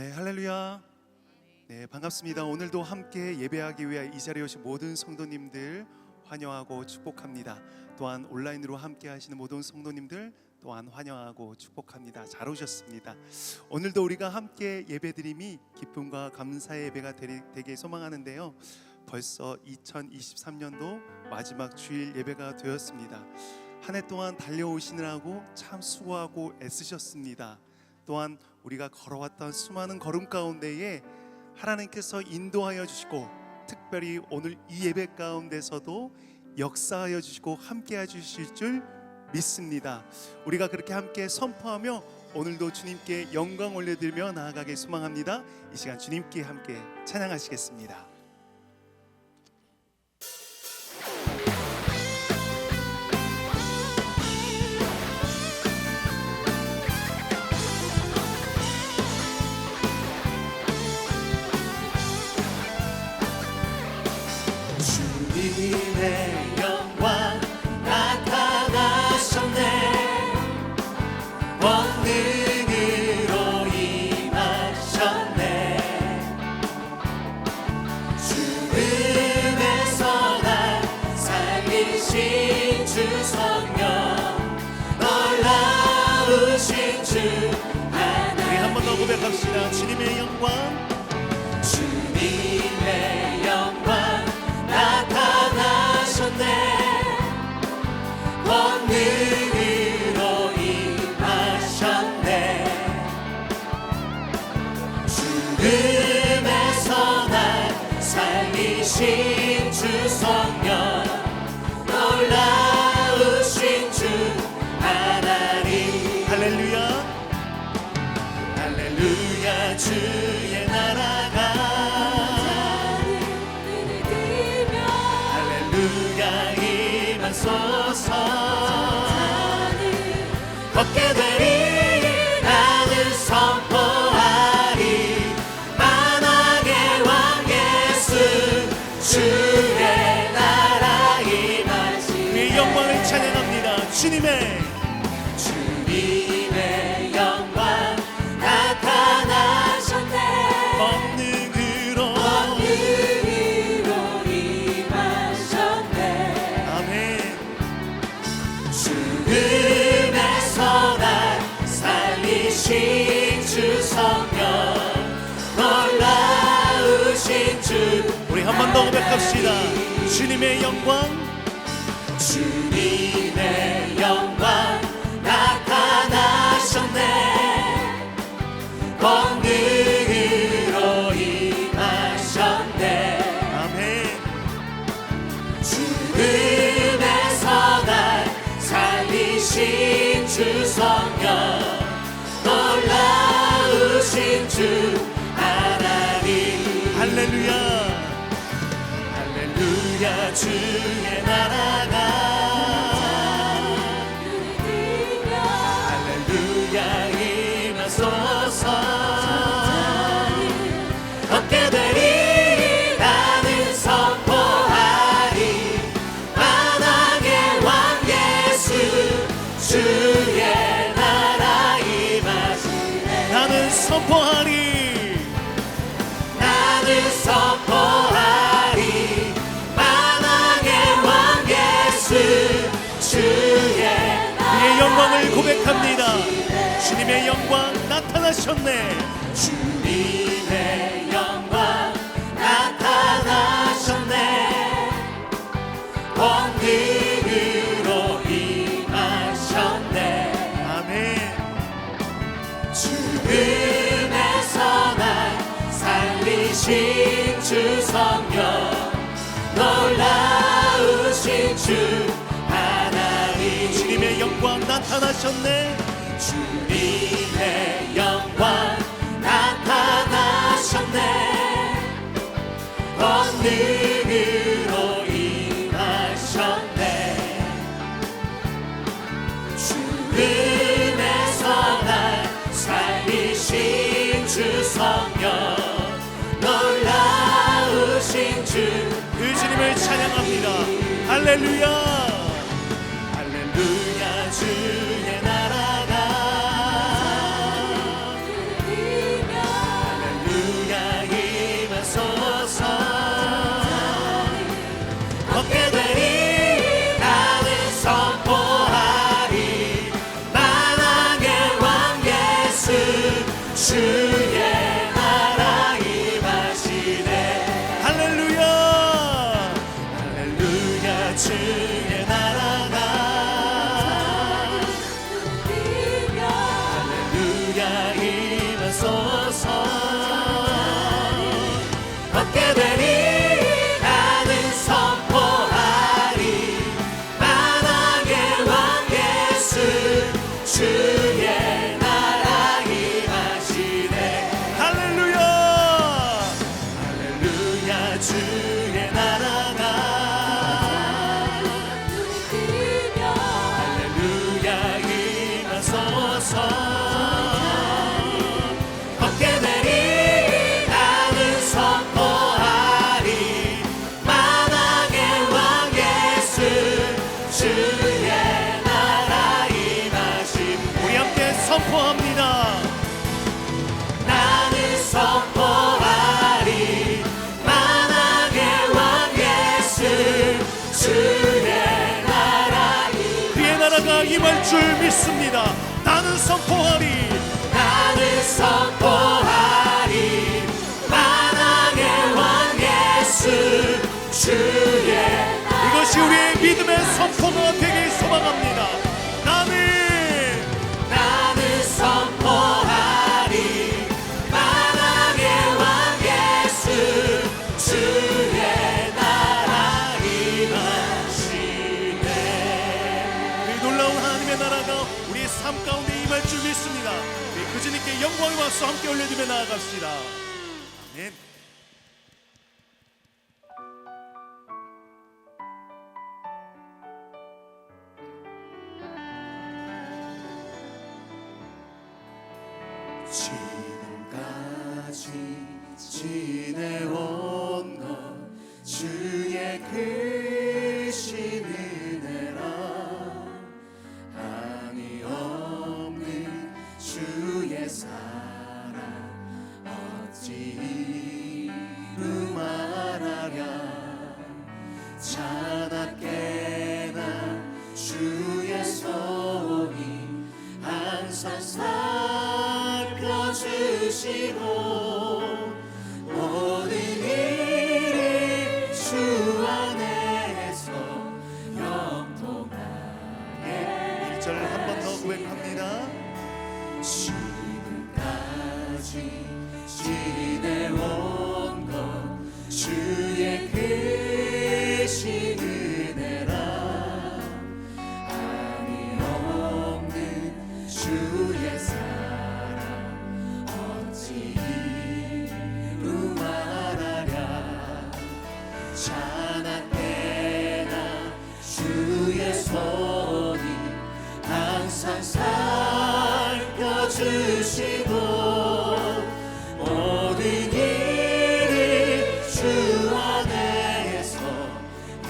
네, 할렐루야. 네, 반갑습니다. 오늘도 함께 예배하기 위해 이 자리에 오신 모든 성도님들 환영하고 축복합니다. 또한 온라인으로 함께 하시는 모든 성도님들 또한 환영하고 축복합니다. 잘 오셨습니다. 오늘도 우리가 함께 예배드림이 기쁨과 감사의 예배가 되게 소망하는데요, 벌써 2023년도 마지막 주일 예배가 되었습니다. 한 해 동안 달려오시느라고 참 수고하고 애쓰셨습니다. 또한 우리가 걸어왔던 수많은 걸음 가운데에 하나님께서 인도하여 주시고, 특별히 오늘 이 예배 가운데서도 역사하여 주시고 함께 해주실 줄 믿습니다. 우리가 그렇게 함께 선포하며 오늘도 주님께 영광 올려드리며 나아가길 소망합니다. 이 시간 주님께 함께 찬양하시겠습니다. 주님의 영광 나타나셨네. 권능으로 임하셨네. 죽음에서 날 살리신 주 성령, 놀라우신 주 하나님. 우리 한 번 더 고백합시다. 주님의 영광, 주님의 영광 나타나셨네. 권능으로 임하셨네. 죽음에서 날 살리신 주 성령, 놀라우신 주 하나님. 할렐루야. 할렐루야. 주의 나라가 임하소서. 걷게 되리 나는 선포하리. 만왕의 왕 예수 주의 나라 임하시네. 그의 영광을 찬양합니다. 주님의 영광 나타나셨네. 권능으로 임하셨네. 아멘. 죽음에서 날 살리신 주 성령, 놀라우신 주. 우리 한 번 더 고백합시다. 주님의 영광, 주님의 영광 나타나셨네. 권능으로 임하셨네. 아멘. 죽음에서 날 살리신 주 성령, 놀라우신 주 하나님. 할렐루야. 할렐루야. 주의 나라가 할렐루야 임하소서. 걷게 되리 나는 선포하리. 만왕의 왕 예수 주의 나라 임하시네. 나는 선포하리. 나는 선포하리. 만왕의 왕 예수 주의 그의 영광을 고백합니다. 주님의 영광 나타나셨네. 주님의 영광 나타나셨네. 권능으로 임하셨네. 아멘. 죽음에서 날 살리신 주 성령, 놀라우신 주 하나님. 주님의 영광 나타나셨네. 주님의 영광 나타나셨네. 권능으로 임하셨네. 죽음에서 날 살리신 주 성령, 놀라우신 주. 그 주님을 찬양합니다. 할렐루야. 할렐루야. 주의 나라가 할렐루야 주의 나라가 할렐루야 임하소서 얻게 되리 나는 선포하리 만왕의 왕 예수 주의 나라 임하심 우리 함께 선포합니다. 나는 선포하리 만왕의 왕 예수 주의 나라 그의 나라가 임할 줄 믿습니다. 나는 선포하리. 나는 선포하리 만왕의 왕 예수 주의 이것이 우리의 믿음의 선포가 되길 소망합니다. 나는 선포하리 만왕의 왕 예수 주의 나라 임하시네 그 놀라운 하나님의 나라가 우리의 삶 가운데 임할 줄 믿습니다. 우리 그 주님께 영광의 박수 함께 올려드리며 나아갑시다. 아멘. 지금까지 지내온 것 주의 크신 은혜라 한이 없는 주의 사랑 어찌 이루 말하랴 자나깨나 주의 손이 항상 살펴주시고 모든 일이 주 안에서 영통하게 1절 한 번 더 고백합니다. 지금까지 지내온 것 주의 크신 은혜라 한이 없는 주의 사랑 어찌 이루 말하랴 자나깨나 주의 손이 항상 살펴주시고 모든 일이 주 안에서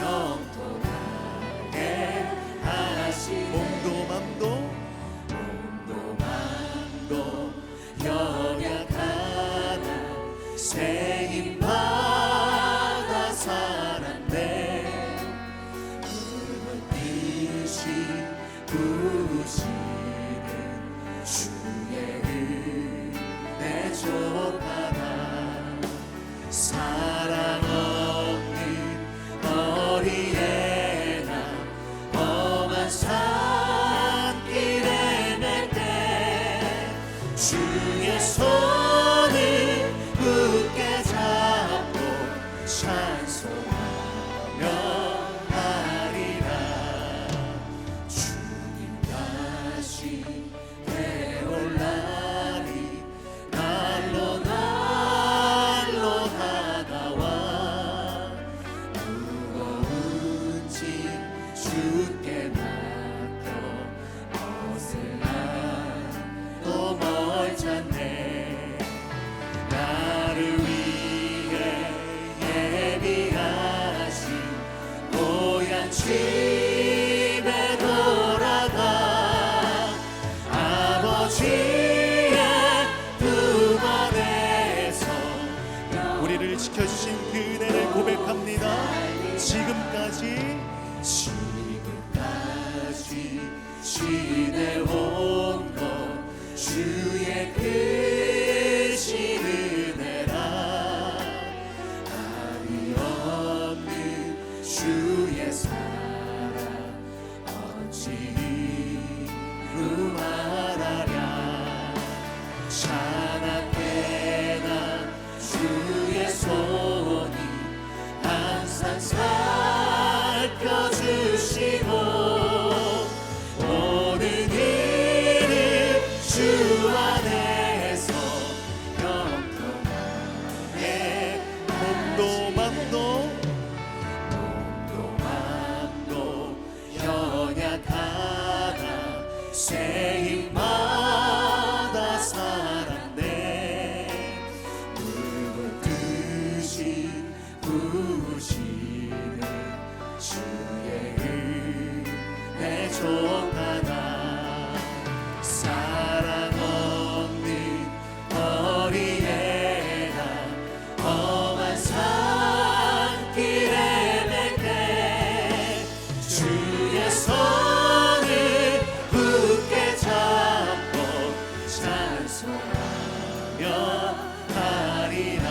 영통하게 하시네 몸도 맘도 연약하나 세임받아 살았네 붉은 빛이 부시는 주의 은혜 족하다 사랑 없는 어리애나 험한 산길에 맬 때 주의 손을 굳게 잡고 찬송하며 하리라 주님 다시 되올라리 날로 다가와 무거운 짐 주께 맡겨 벗을 또 멀잖네 나를 위해 예비하신 고향 집에 돌아가 아버지의 품 안에서 우리를 지켜주신 그 은혜를 고백합니다. 지금까지 지내온 것 주의 크신 은혜라 한이 없는 주의 사랑 어찌 이루 말하랴 자나깨나 주의 손이 항상 살펴주시고 모든 일을 주 안에서 영통하게 몸도 부으시는 주의 은혜 족하나 사랑 없는 거리에 난 험한 산길에 맺네 주의 손을 굳게 잡고 찬송하며 하리라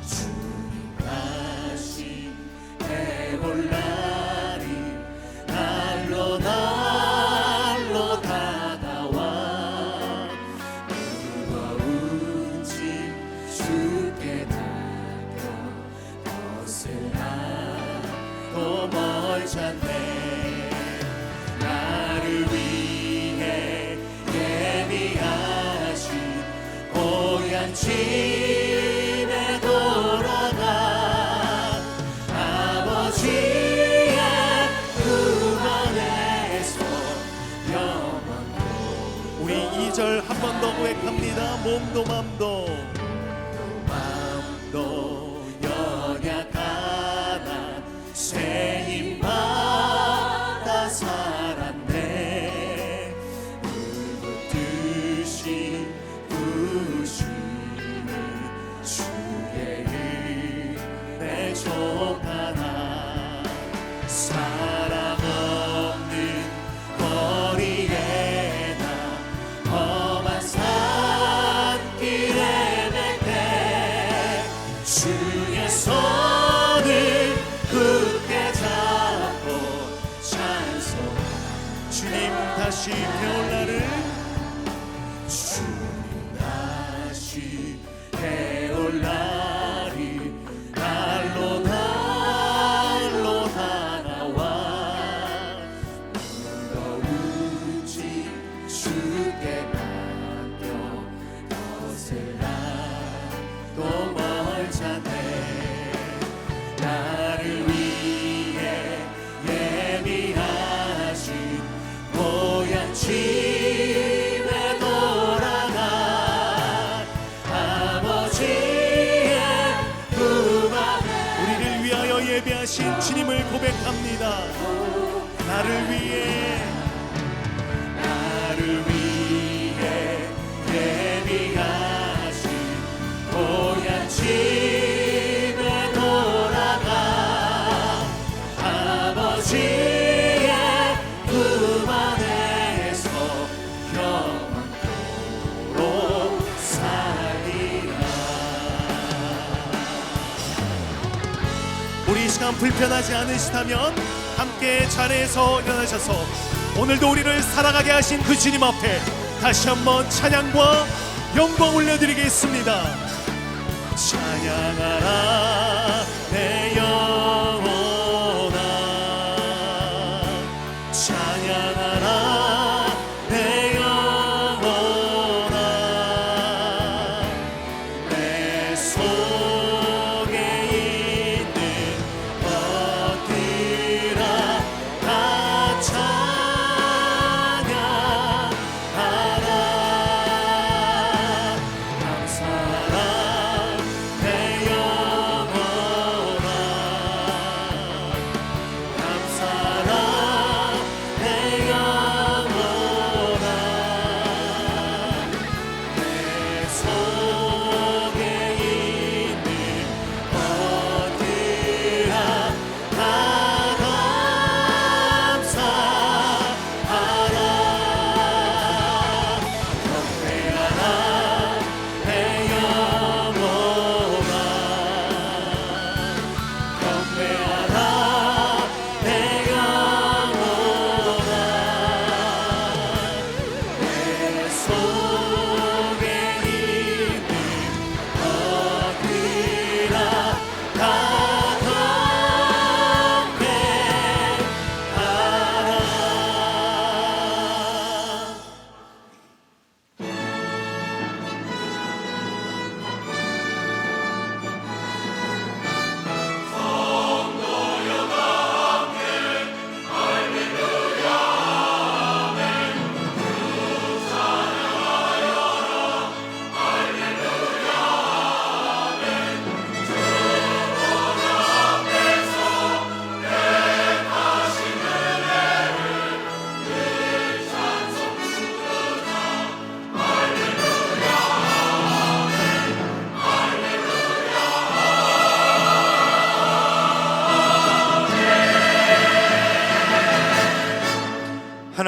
주님 다시 해올 날이 날로 다가와 무거운 짐 주께 맡겨 벗으라도 멀잖네 나를 위해 예비하신 고향 집에 돌아가 아버지의 품 안에서 영원히 우리 2절 한 번 더 고백합니다. 몸도 맘도 연약하나 새 힘받아 살았네 붉은 뜻이 부으시는 주의 은혜 족하나 사랑 없는 거리에 나 험한 산길에 맺네 주의 손을 굳게 잡고 찬송 주님 다시 배울 날을 주님 다시 해올 날이 날로 다가와 무거운 짐 주께 맡겨 벗으라도 멀잖네 나를 위해 예비하신 고향 집에 돌아가 아버지의 품 안에 우리를 위하여 예배하신 주님을 고백합니다. 나를 위해 예비하신 고향 집에 돌아가 아버지의 품 안에서 영원토록 살리라 우리 이 시간 불편하지 않으시다면 함께 자리에서 일어나셔서 오늘도 우리를 살아가게 하신 그 주님 앞에 다시 한번 찬양과 영광 올려드리겠습니다. 찬양하라 내 영혼아 찬양하라 내 영혼아 내 속에 있는 것들아 다 찬양하라 감사라 내 영혼아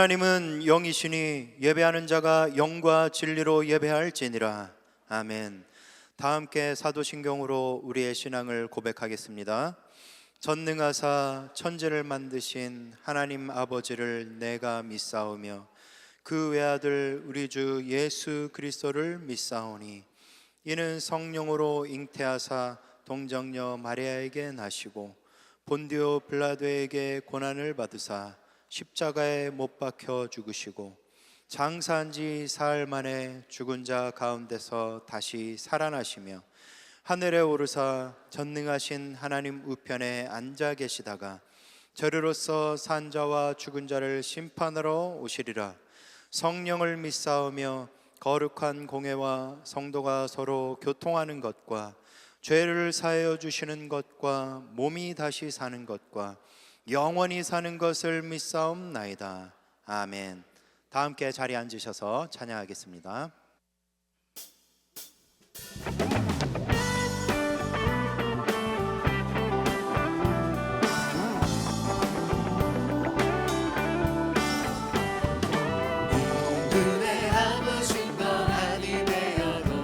하나님은 영이시니 예배하는 자가 영과 진리로 예배할지니라. 아멘. 다 함께 사도신경으로 우리의 신앙을 고백하겠습니다. 전능하사 천지를 만드신 하나님 아버지를 내가 믿사오며 그 외아들 우리 주 예수 그리스도를 믿사오니 이는 성령으로 잉태하사 동정녀 마리아에게 나시고 본디오 빌라도에게 고난을 받으사 십자가에 못 박혀 죽으시고 장사한 지 사흘 만에 죽은 자 가운데서 다시 살아나시며 하늘에 오르사 전능하신 하나님 우편에 앉아 계시다가 저리로서 산 자와 죽은 자를 심판하러 오시리라. 성령을 믿사오며 거룩한 공회와 성도가 서로 교통하는 것과 죄를 사하여 주시는 것과 몸이 다시 사는 것과 영원히 사는 것을 믿사옵나이다. 아멘. 다 함께 자리에 앉으셔서 찬양하겠습니다. 눈에 아무신 거 아니 되어도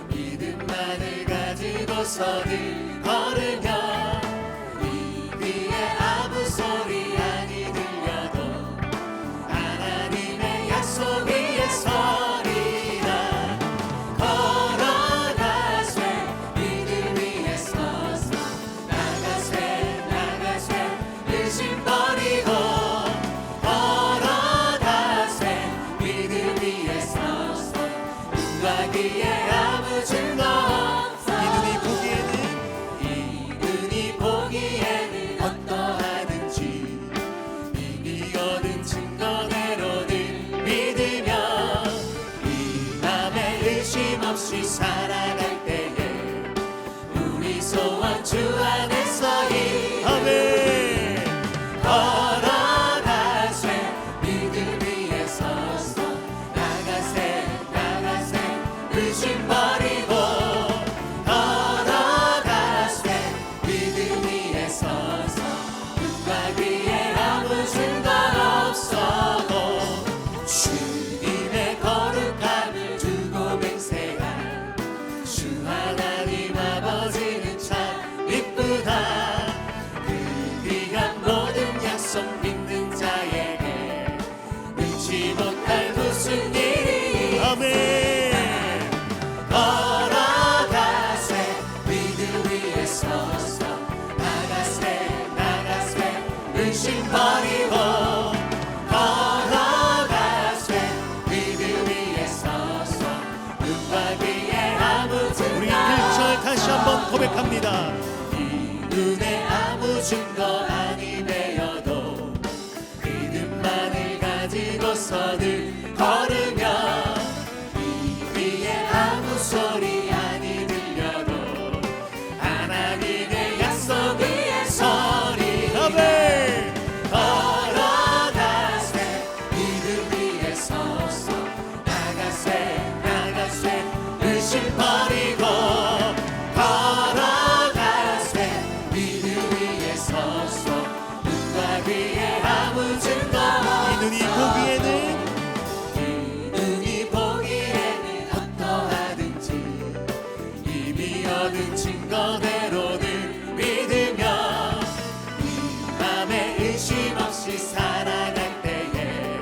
믿음만을 가지고서 늘 걸으며 이 귀에 아무 소리 아니 들려도 하나님의 약속 위에 서리라. 걸어가세 믿음 위에 서서 나가세 나가세 의심 버리고 걸어가세 믿음 위에 서서 눈과 귀에 아무 증거 없어. 이 눈이 보기에는 어떠하든지 이미 얻은 증거대로는 믿으며 이 맘에 의심 없이 살아갈 때에 우리 소원 주 안에서 이루네. 걸어가세 믿음 위에 서서 나가세 나가세 의심 버리고 걸어가세 믿음 위에 서서 눈과 귀에 아무 증거 없어도 주님의 거룩함을 두고 맹세한 주 하나님 아버지는 참 이쁘다. 그 귀한 모든 약속 믿는 자에게 능치 못할 무슨 일이 아멘. 걸어가세 믿음 위에 서서 나가세 나가세 의심 버리고 걸어가세 믿음 위에 서서 눈과 귀에 아무 증거. 우리 1절 다시 한번 고백합니다. 이 눈에 아무 증거 아니 되어도 믿음만을 가지고서 늘 걸으며 이 귀에 아무 소리 아니 들려도 하나님의 약속 위에 서리. 아멘. 걸어가세 믿음 위에 서서 나가세 나가세 의심 버리고 걸어가세 믿음 위에 서서 눈과 귀에 아무 증거. 이 눈이 보기에는 이 눈이 보기에는 어떠하든지 이미 얻은 증거대로는 믿으며 이 맘에 의심 없이 살아갈 때에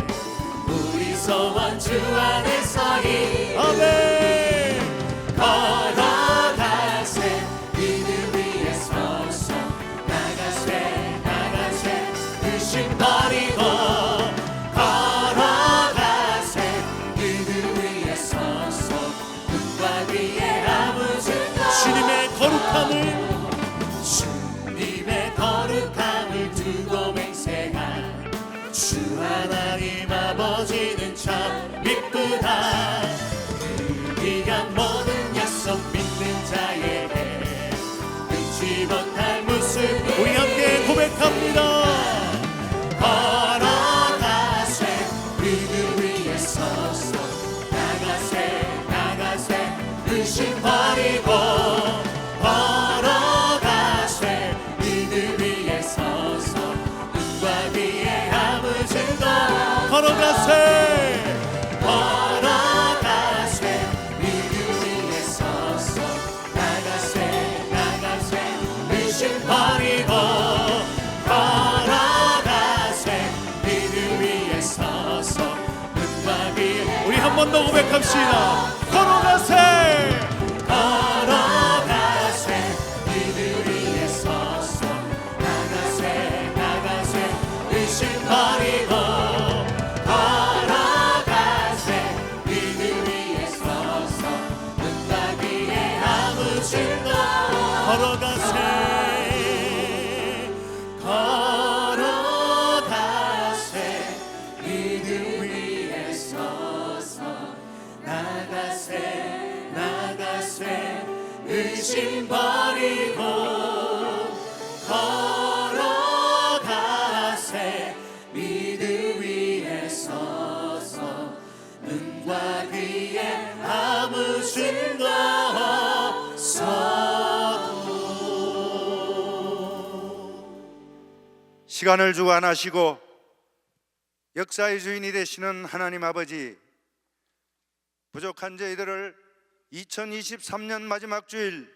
우리 소원 주 안에서 이루네. 아멘. 걸어가세 믿음 위에 서서 나가세 나가세 의심 버리고 걸어가세 믿음 위에 서서 눈과 귀에 아무 증거. 주님의 거룩함을 주님의 거룩함을 두고 맹세한 주 하나님 아버지는 참 이쁘다. 그 귀한 모든 약속 믿는 자에게 능치 못할 무슨 우리 함께 고백합니다. 걸어가세 믿음 위에 서서 나가세 나가세 의심 버리고 걸어가세 믿음 위에 서서 눈과 귀에 아무 증거. 의심 버리고 걸어가세 믿음 위에 서서 눈과 귀에 우리 한 번 더 고백합시다. 걸어가세 걸어가세 믿음 위에 서서 나가세 나가세 의심 버리고 걸어가세 믿음 위에 서서 눈과 귀에 아무 증거 걸어가세 걸어가세 믿음 위에 서서 나가세 나가세 의심 버리고 걸어가세 믿음 위에 서서 눈과 귀에 아무 증거 없어도 시간을 주관하시고 역사의 주인이 되시는 하나님 아버지, 부족한 저희들을 2023년 마지막 주일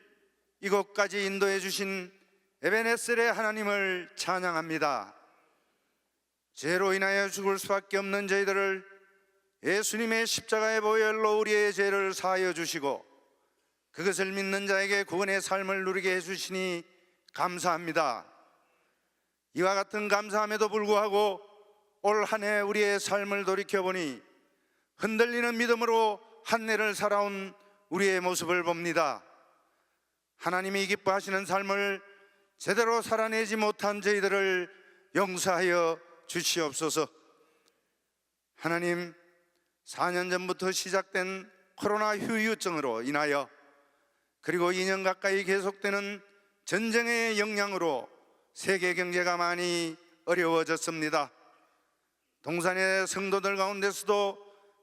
이곳까지 인도해 주신 에베네셀의 하나님을 찬양합니다. 죄로 인하여 죽을 수밖에 없는 저희들을 예수님의 십자가의 보혈로 우리의 죄를 사하여 주시고 그것을 믿는 자에게 구원의 삶을 누리게 해주시니 감사합니다. 이와 같은 감사함에도 불구하고 올 한 해 우리의 삶을 돌이켜보니 흔들리는 믿음으로 한 해를 살아온 우리의 모습을 봅니다. 하나님이 기뻐하시는 삶을 제대로 살아내지 못한 저희들을 용서하여 주시옵소서. 하나님, 4년 전부터 시작된 코로나 후유증으로 인하여 그리고 2년 가까이 계속되는 전쟁의 영향으로 세계 경제가 많이 어려워졌습니다. 동산의 성도들 가운데서도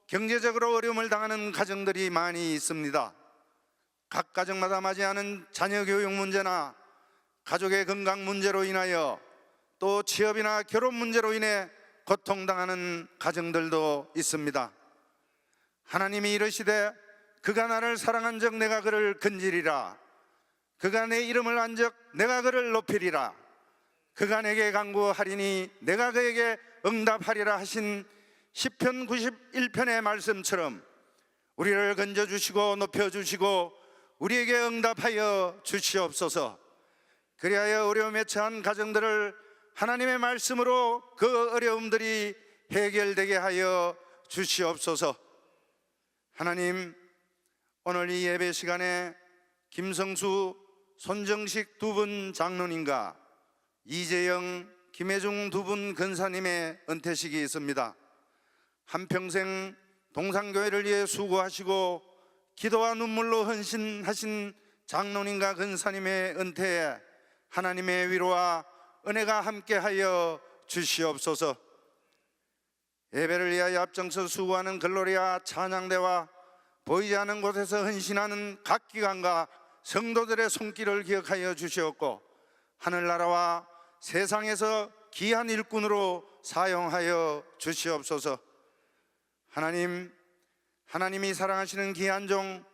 경제적으로 어려움을 당하는 가정들이 많이 있습니다. 각 가정마다 맞이하는 자녀 교육 문제나 가족의 건강 문제로 인하여 또 취업이나 결혼 문제로 인해 고통당하는 가정들도 있습니다. 하나님이 이르시되 그가 나를 사랑한 적 내가 그를 건지리라. 그가 내 이름을 안 적 내가 그를 높이리라. 그가 내게 간구하리니 내가 그에게 응답하리라 하신 시편 91편의 말씀처럼 우리를 건져주시고 높여주시고 우리에게 응답하여 주시옵소서. 그리하여 어려움에 처한 가정들을 하나님의 말씀으로 그 어려움들이 해결되게 하여 주시옵소서. 하나님, 오늘 이 예배 시간에 김성수, 손정식 두 분 장로님과 이재영, 김혜중 두 분 근사님의 은퇴식이 있습니다. 한평생 동산교회를 위해 수고하시고 기도와 눈물로 헌신하신 장로님과 근사님의 은퇴에 하나님의 위로와 은혜가 함께하여 주시옵소서. 예배를 위하여 앞장서 수고하는 글로리아 찬양대와 보이지 않는 곳에서 헌신하는 각 기관과 성도들의 손길을 기억하여 주시옵고 하늘나라와 세상에서 귀한 일꾼으로 사용하여 주시옵소서. 하나님, 하나님이 사랑하시는 귀한 종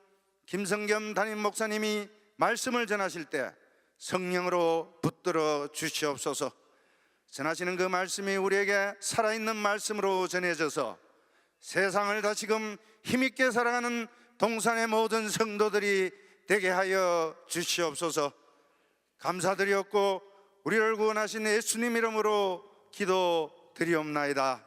김성겸 담임 목사님이 말씀을 전하실 때 성령으로 붙들어 주시옵소서. 전하시는 그 말씀이 우리에게 살아있는 말씀으로 전해져서 세상을 다시금 힘있게 살아가는 동산의 모든 성도들이 되게 하여 주시옵소서. 감사드리옵고 우리를 구원하신 예수님 이름으로 기도드리옵나이다.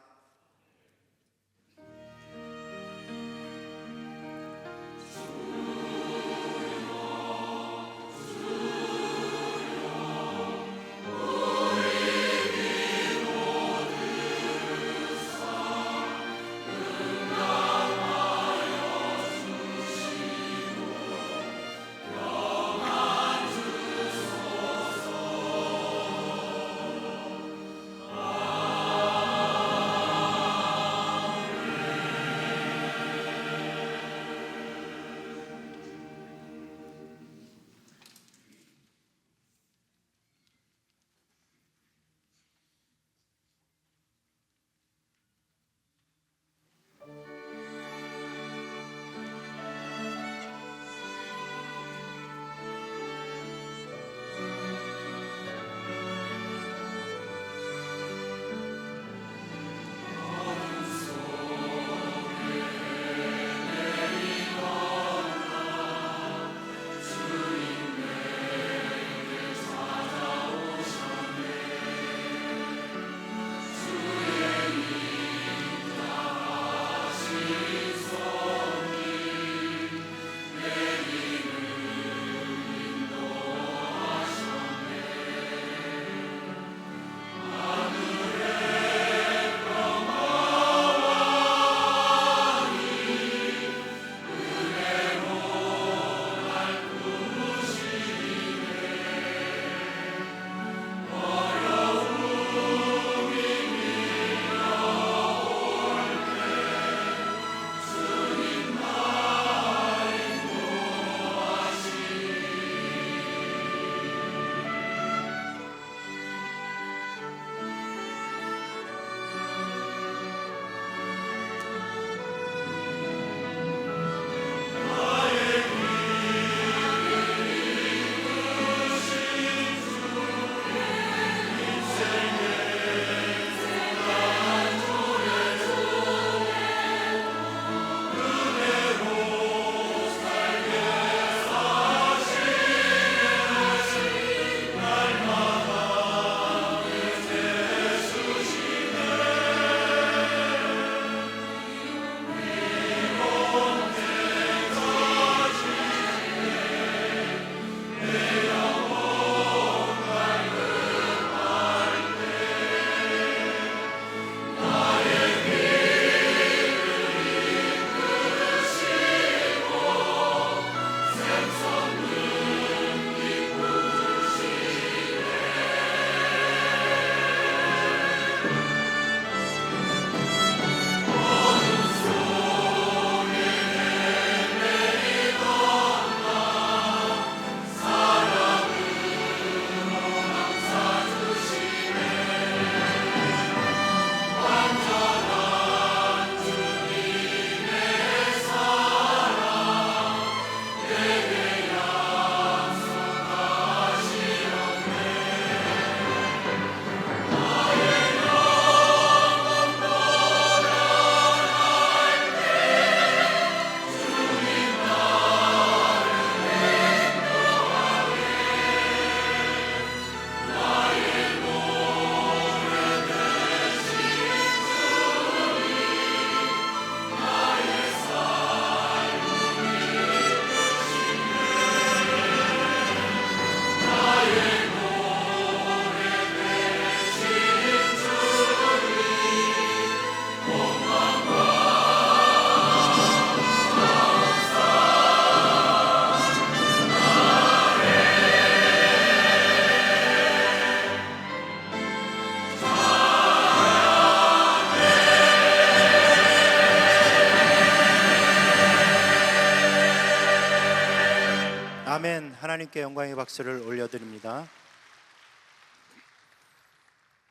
하나님께 영광의 박수를 올려드립니다.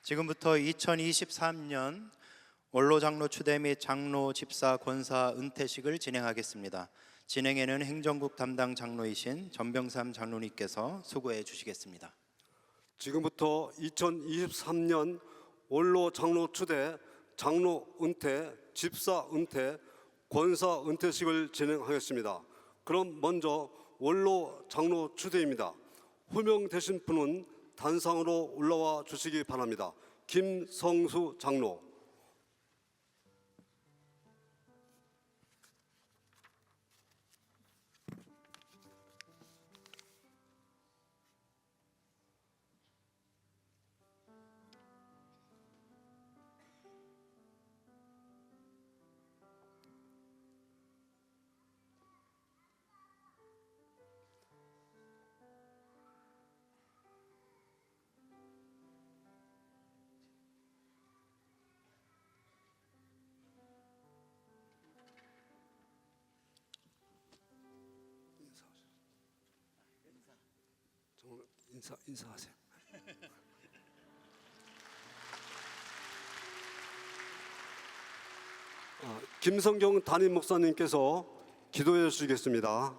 지금부터 2023년 원로 장로 추대 및 장로 집사 권사 은퇴식을 진행하겠습니다. 진행에는 행정국 담당 장로이신 전병삼 장로님께서 수고해 주시겠습니다. 지금부터 2023년 원로 장로 추대, 장로 은퇴, 집사 은퇴, 권사 은퇴식을 진행하겠습니다. 그럼 먼저 원로 장로 추대입니다. 호명되신 분은 단상으로 올라와 주시기 바랍니다. 김성수 장로. 인사하세요. 김성경 담임 목사님께서 기도해 주시겠습니다.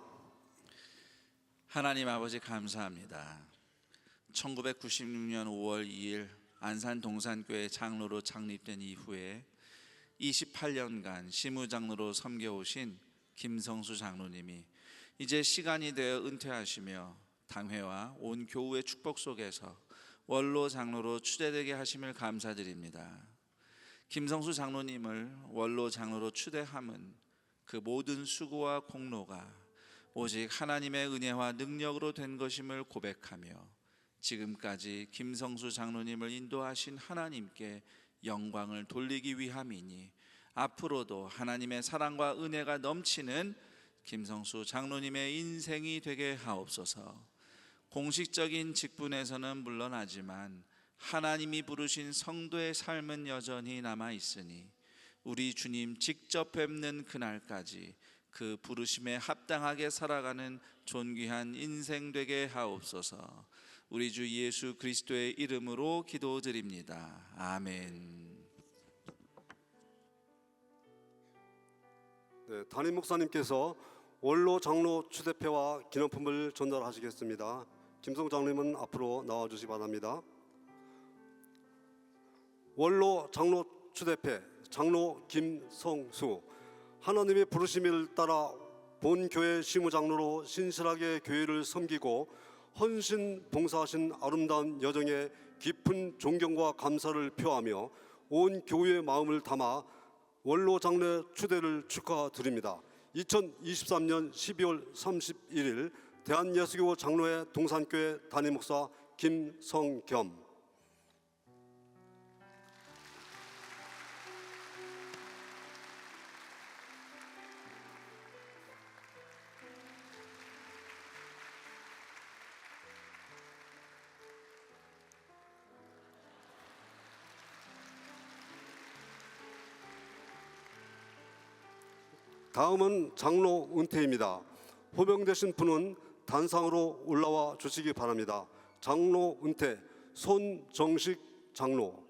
하나님 아버지 감사합니다. 1996년 5월 2일 안산 동산교회 장로로 창립된 이후에 28년간 시무장로로 섬겨오신 김성수 장로님이 이제 시간이 되어 은퇴하시며 당회와 온 교우의 축복 속에서 원로 장로로 추대되게 하심을 감사드립니다. 김성수 장로님을 원로 장로로 추대함은 그 모든 수고와 공로가 오직 하나님의 은혜와 능력으로 된 것임을 고백하며 지금까지 김성수 장로님을 인도하신 하나님께 영광을 돌리기 위함이니 앞으로도 하나님의 사랑과 은혜가 넘치는 김성수 장로님의 인생이 되게 하옵소서. 공식적인 직분에서는 물러나지만 하나님이 부르신 성도의 삶은 여전히 남아 있으니 우리 주님 직접 뵙는 그날까지 그 부르심에 합당하게 살아가는 존귀한 인생 되게 하옵소서. 우리 주 예수 그리스도의 이름으로 기도드립니다. 아멘. 네, 담임 목사님께서 원로 장로 추대패와 기념품을 전달하시겠습니다. 김성 장로님은 앞으로 나와주시기 바랍니다. 원로 장로 추대패 장로 김성수, 하나님의 부르심을 따라 본 교회 시무장로로 신실하게 교회를 섬기고 헌신 봉사하신 아름다운 여정에 깊은 존경과 감사를 표하며 온 교회의 마음을 담아 원로 장로 추대를 축하드립니다. 2023년 12월 31일 대한예수교 장로회 동산교회 담임 목사 김성겸. 다음은 장로 은퇴입니다. 호명되신 분은 단상으로 올라와 주시기 바랍니다. 장로 은퇴 손정식 장로.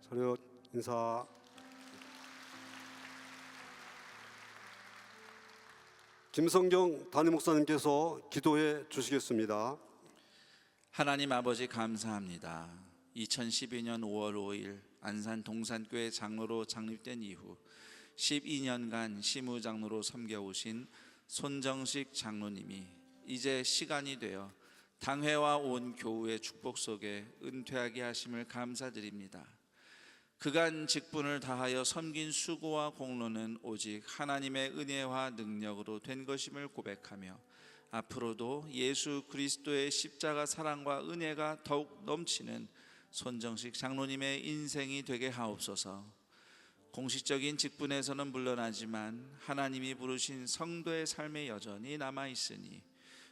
자료 인사. 김성경 담임 목사님께서 기도해 주시겠습니다. 하나님 아버지 감사합니다. 2012년 5월 5일 안산 동산교회 장로로 창립된 이후 12년간 시무장로로 섬겨오신 손정식 장로님이 이제 시간이 되어 당회와 온 교우의 축복 속에 은퇴하게 하심을 감사드립니다. 그간 직분을 다하여 섬긴 수고와 공로는 오직 하나님의 은혜와 능력으로 된 것임을 고백하며 앞으로도 예수 그리스도의 십자가 사랑과 은혜가 더욱 넘치는 손정식 장로님의 인생이 되게 하옵소서. 공식적인 직분에서는 물러나지만 하나님이 부르신 성도의 삶의 여전히 남아있으니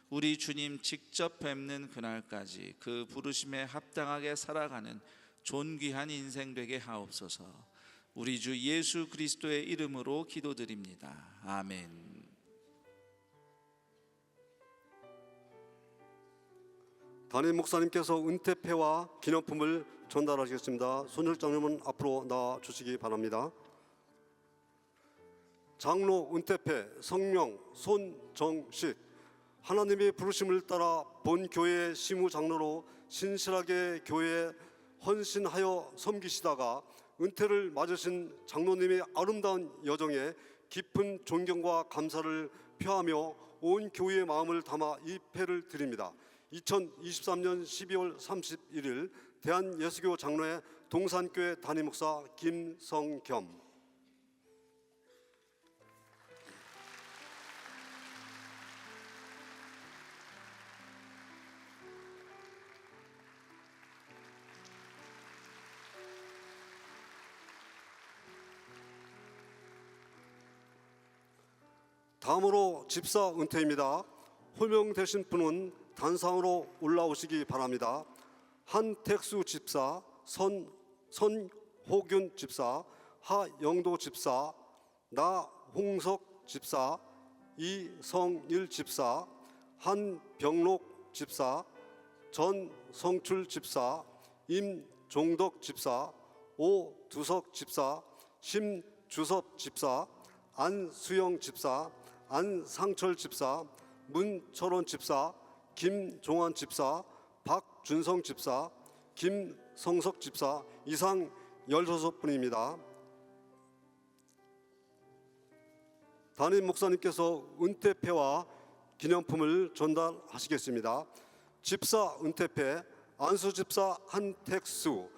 우리 주님 직접 뵙는 그날까지 그 부르심에 합당하게 살아가는 존귀한 인생 되게 하옵소서. 우리 주 예수 그리스도의 이름으로 기도드립니다. 아멘. 담임 목사님께서 은퇴패와 기념품을 전달하시겠습니다. 손율 장로님은 앞으로 나와 주시기 바랍니다. 장로 은퇴패 성명 손정식. 하나님의 부르심을 따라 본 교회의 시무 장로로 신실하게 교회에 헌신하여 섬기시다가 은퇴를 맞으신 장로님의 아름다운 여정에 깊은 존경과 감사를 표하며 온 교회의 마음을 담아 이 패를 드립니다. 2023년 12월 31일 대한예수교 장로회 동산교회 담임목사 김성겸. 다음으로 집사 은퇴입니다. 호명되신 분은 단상으로 올라오시기 바랍니다. 한택수 집사, 선호균 집사, 하영도 집사, 나홍석 집사, 이성일 집사, 한병록 집사, 전성출 집사, 임종덕 집사, 오두석 집사, 심주섭 집사, 안수영 집사, 안상철 집사, 문철원 집사, 김종환 집사, 박준성 집사, 김성석 집사, 이상 16분입니다. 담임 목사님께서 은퇴패와 기념품을 전달하시겠습니다. 집사 은퇴패 안수 집사 한택수.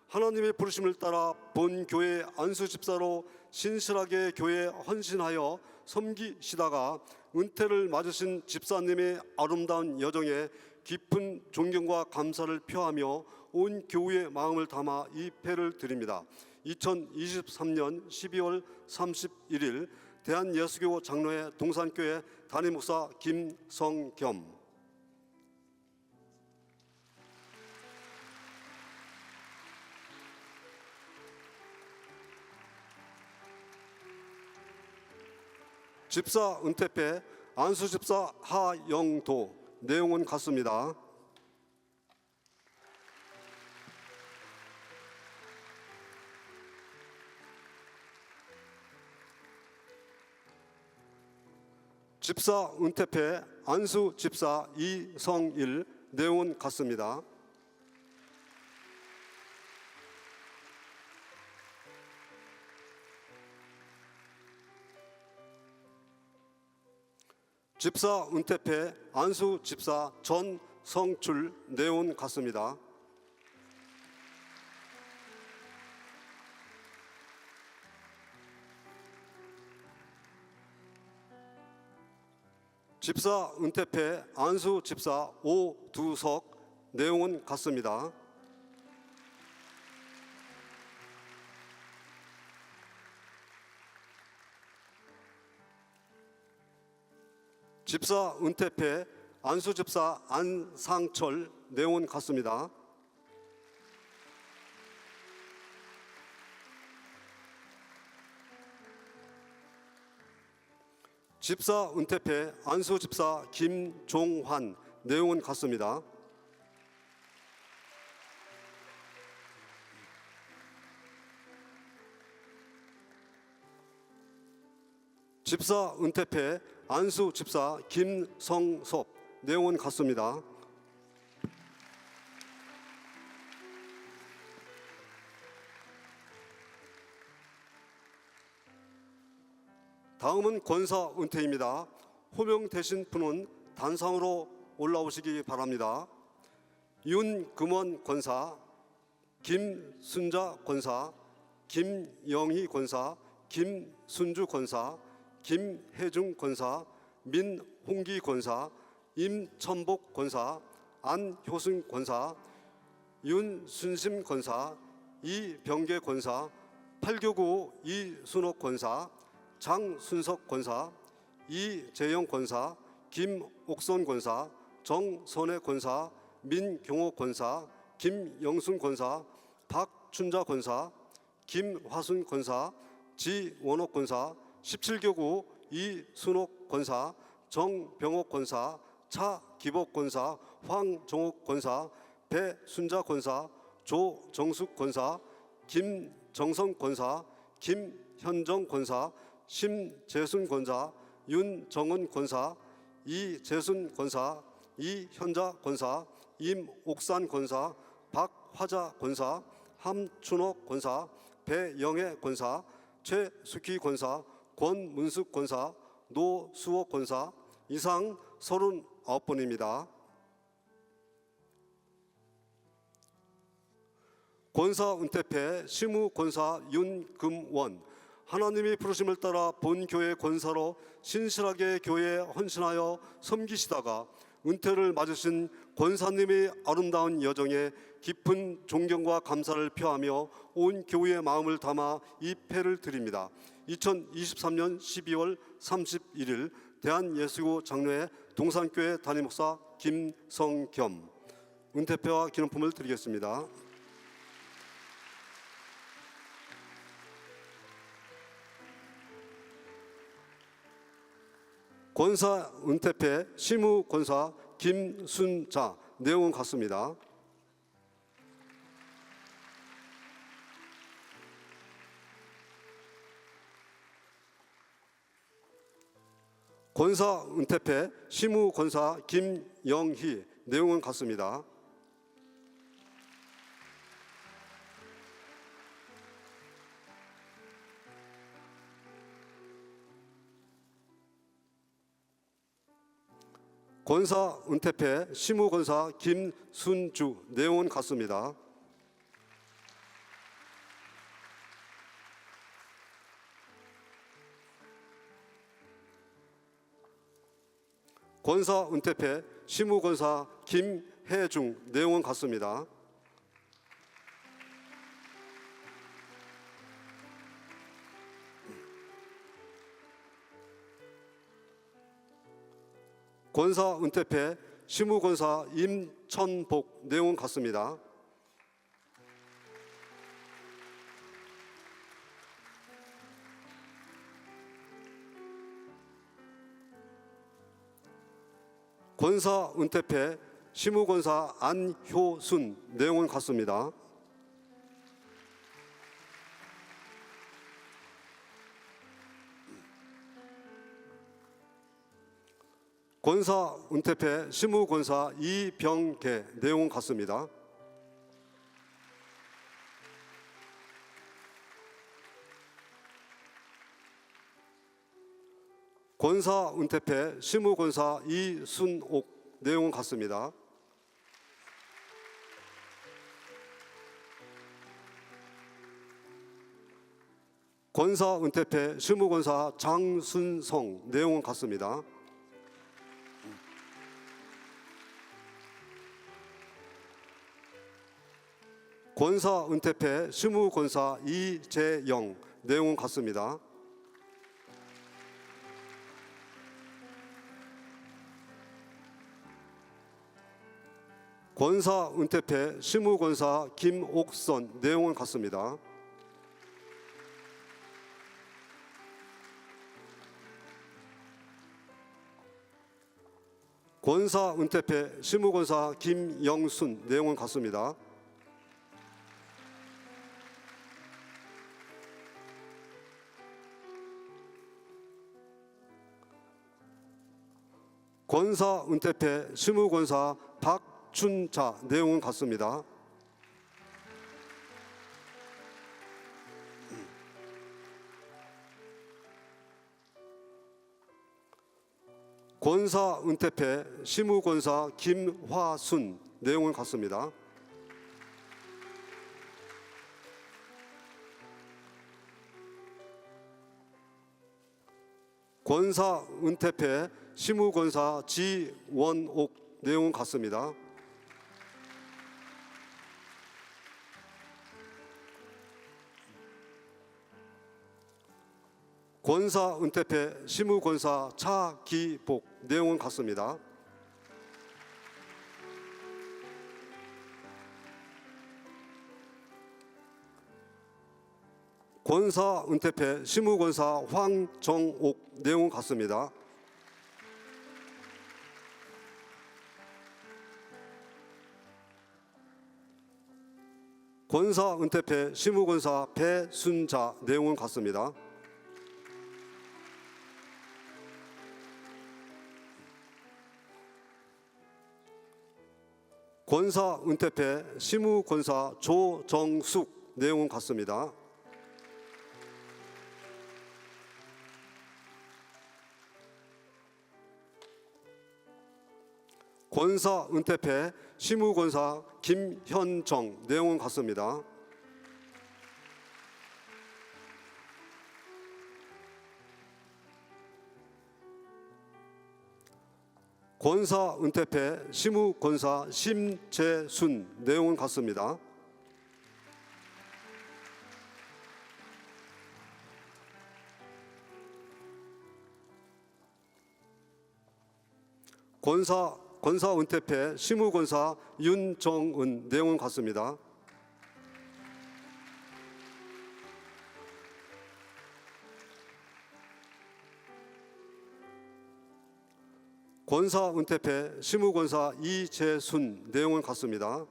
하나님의 부르심을 따라 본 교회 안수 집사로 신실하게 교회에 헌신하여 섬기시다가 은퇴를 맞으신 집사님의 아름다운 여정에 깊은 존경과 감사를 표하며 온 교회의 마음을 담아 이 패를 드립니다. 2023년 12월 31일 대한예수교 장로회 동산교회 담임목사 김성겸. 집사 은퇴패 안수 집사 하영도. 내용은 같습니다. 집사 은퇴패 안수 집사 이성일. 내용은 같습니다. 집사 은퇴패 안수 집사 전성출. 내용 같습니다. 집사 은퇴패 안수 집사 오두석. 내용은 같습니다. 집사 은퇴패 안수 집사 안상철. 내용은 같습니다. 집사 은퇴패 안수 집사 김종환. 내용은 같습니다. 집사 은퇴패 안수 집사 김성섭. 내용은 같습니다. 다음은 권사 은퇴입니다. 호명되신 분은 단상으로 올라오시기 바랍니다. 윤금원 권사, 김순자 권사, 김영희 권사, 김순주 권사, 김혜중 권사, 민홍기 권사, 임천복 권사, 안효승 권사, 윤순심 권사, 이병계 권사, 8교구 이순옥 권사, 장순석 권사, 이재영 권사, 김옥선 권사, 정선혜 권사, 민경호 권사, 김영순 권사, 박춘자 권사, 김화순 권사, 지원옥 권사, 17교구 이순옥 권사, 정병옥 권사, 차기복 권사, 황정옥 권사, 배순자 권사, 조정숙 권사, 김정성 권사, 김현정 권사, 심재순 권사, 윤정은 권사, 이재순 권사, 이현자 권사, 임옥산 권사, 박화자 권사, 함춘옥 권사, 배영애 권사, 최숙희 권사, 권문숙 권사, 노수옥 권사, 이상 39분입니다. 권사 은퇴패 시무 권사 윤금원, 하나님이 부르심을 따라 본 교회 권사로 신실하게 교회에 헌신하여 섬기시다가 은퇴를 맞으신 권사님의 아름다운 여정에 깊은 존경과 감사를 표하며 온 교회의 마음을 담아 이 패를 드립니다. 2023년 12월 31일 대한예수교 장로회 동산교회 담임목사 김성겸, 은퇴패와 기념품을 드리겠습니다. 권사 은퇴패 시무 권사 김순자, 내용은 같습니다. 권사 은퇴패 시무 권사 김영희, 내용은 같습니다. 권사 은퇴패 시무 권사 김순주, 내용은 같습니다. 권사 은퇴패 시무 권사 김혜중, 내용은 같습니다. 권사 은퇴패 시무 권사 임천복, 내용은 같습니다. 권사 은퇴패 시무 권사 안효순, 내용은 같습니다. 권사 은퇴패 시무 권사 이병계, 내용은 같습니다. 권사 은퇴패 시무 권사 이순옥, 내용은 같습니다. 권사 은퇴패 시무 권사 장순성, 내용은 같습니다. 권사 은퇴패 시무 권사 이재영, 내용은 같습니다. 권사 은퇴패 시무 권사 김옥선, 내용은 같습니다. 권사 은퇴패 시무 권사 김영순, 내용은 같습니다. 권사 은퇴패 시무 권사 박춘자, 내용은 같습니다. 권사 은퇴패 시무 권사 김화순, 내용은 같습니다. 권사 은퇴패 시무 권사 지원옥, 내용은 같습니다. 권사 은퇴패 시무권사 차기복 내용은 같습니다. 권사 은퇴패 시무권사 황정옥 내용은 같습니다. 권사 은퇴패 시무권사 배순자 내용은 같습니다. 권사 은퇴패 시무권사 조정숙 내용은 같습니다. 권사 은퇴패 시무권사 김현정 내용은 같습니다. 권사 은퇴패 시무권사 심재순 내용은 같습니다. 권사 은퇴패 시무권사 윤정은 내용은 같습니다. 권사 은퇴패 시무권사 이재순 내용은 같습니다.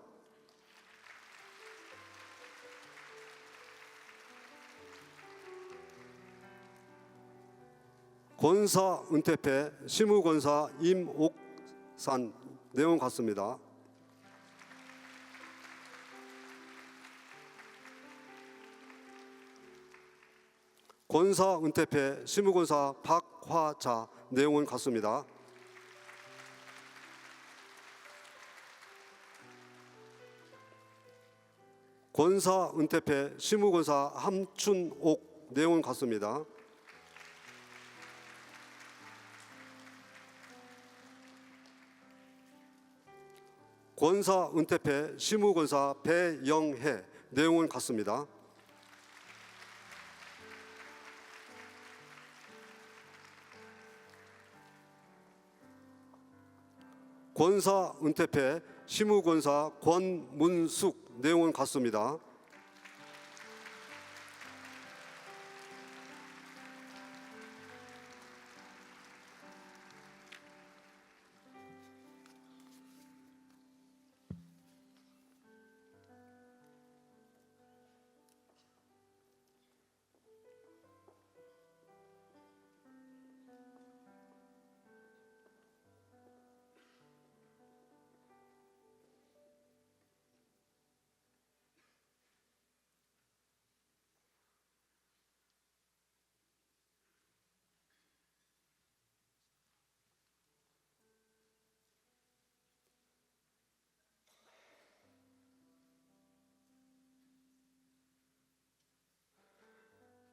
권사 은퇴패 시무권사 임옥산 내용 같습니다. 권사 은퇴패 시무권사 박화자 내용은 같습니다. 권사 은퇴패 시무권사 함춘옥 내용은 같습니다. 권사 은퇴패 시무권사 배영혜 내용은 같습니다. 권사 은퇴패 시무권사 권문숙 내용은 같습니다.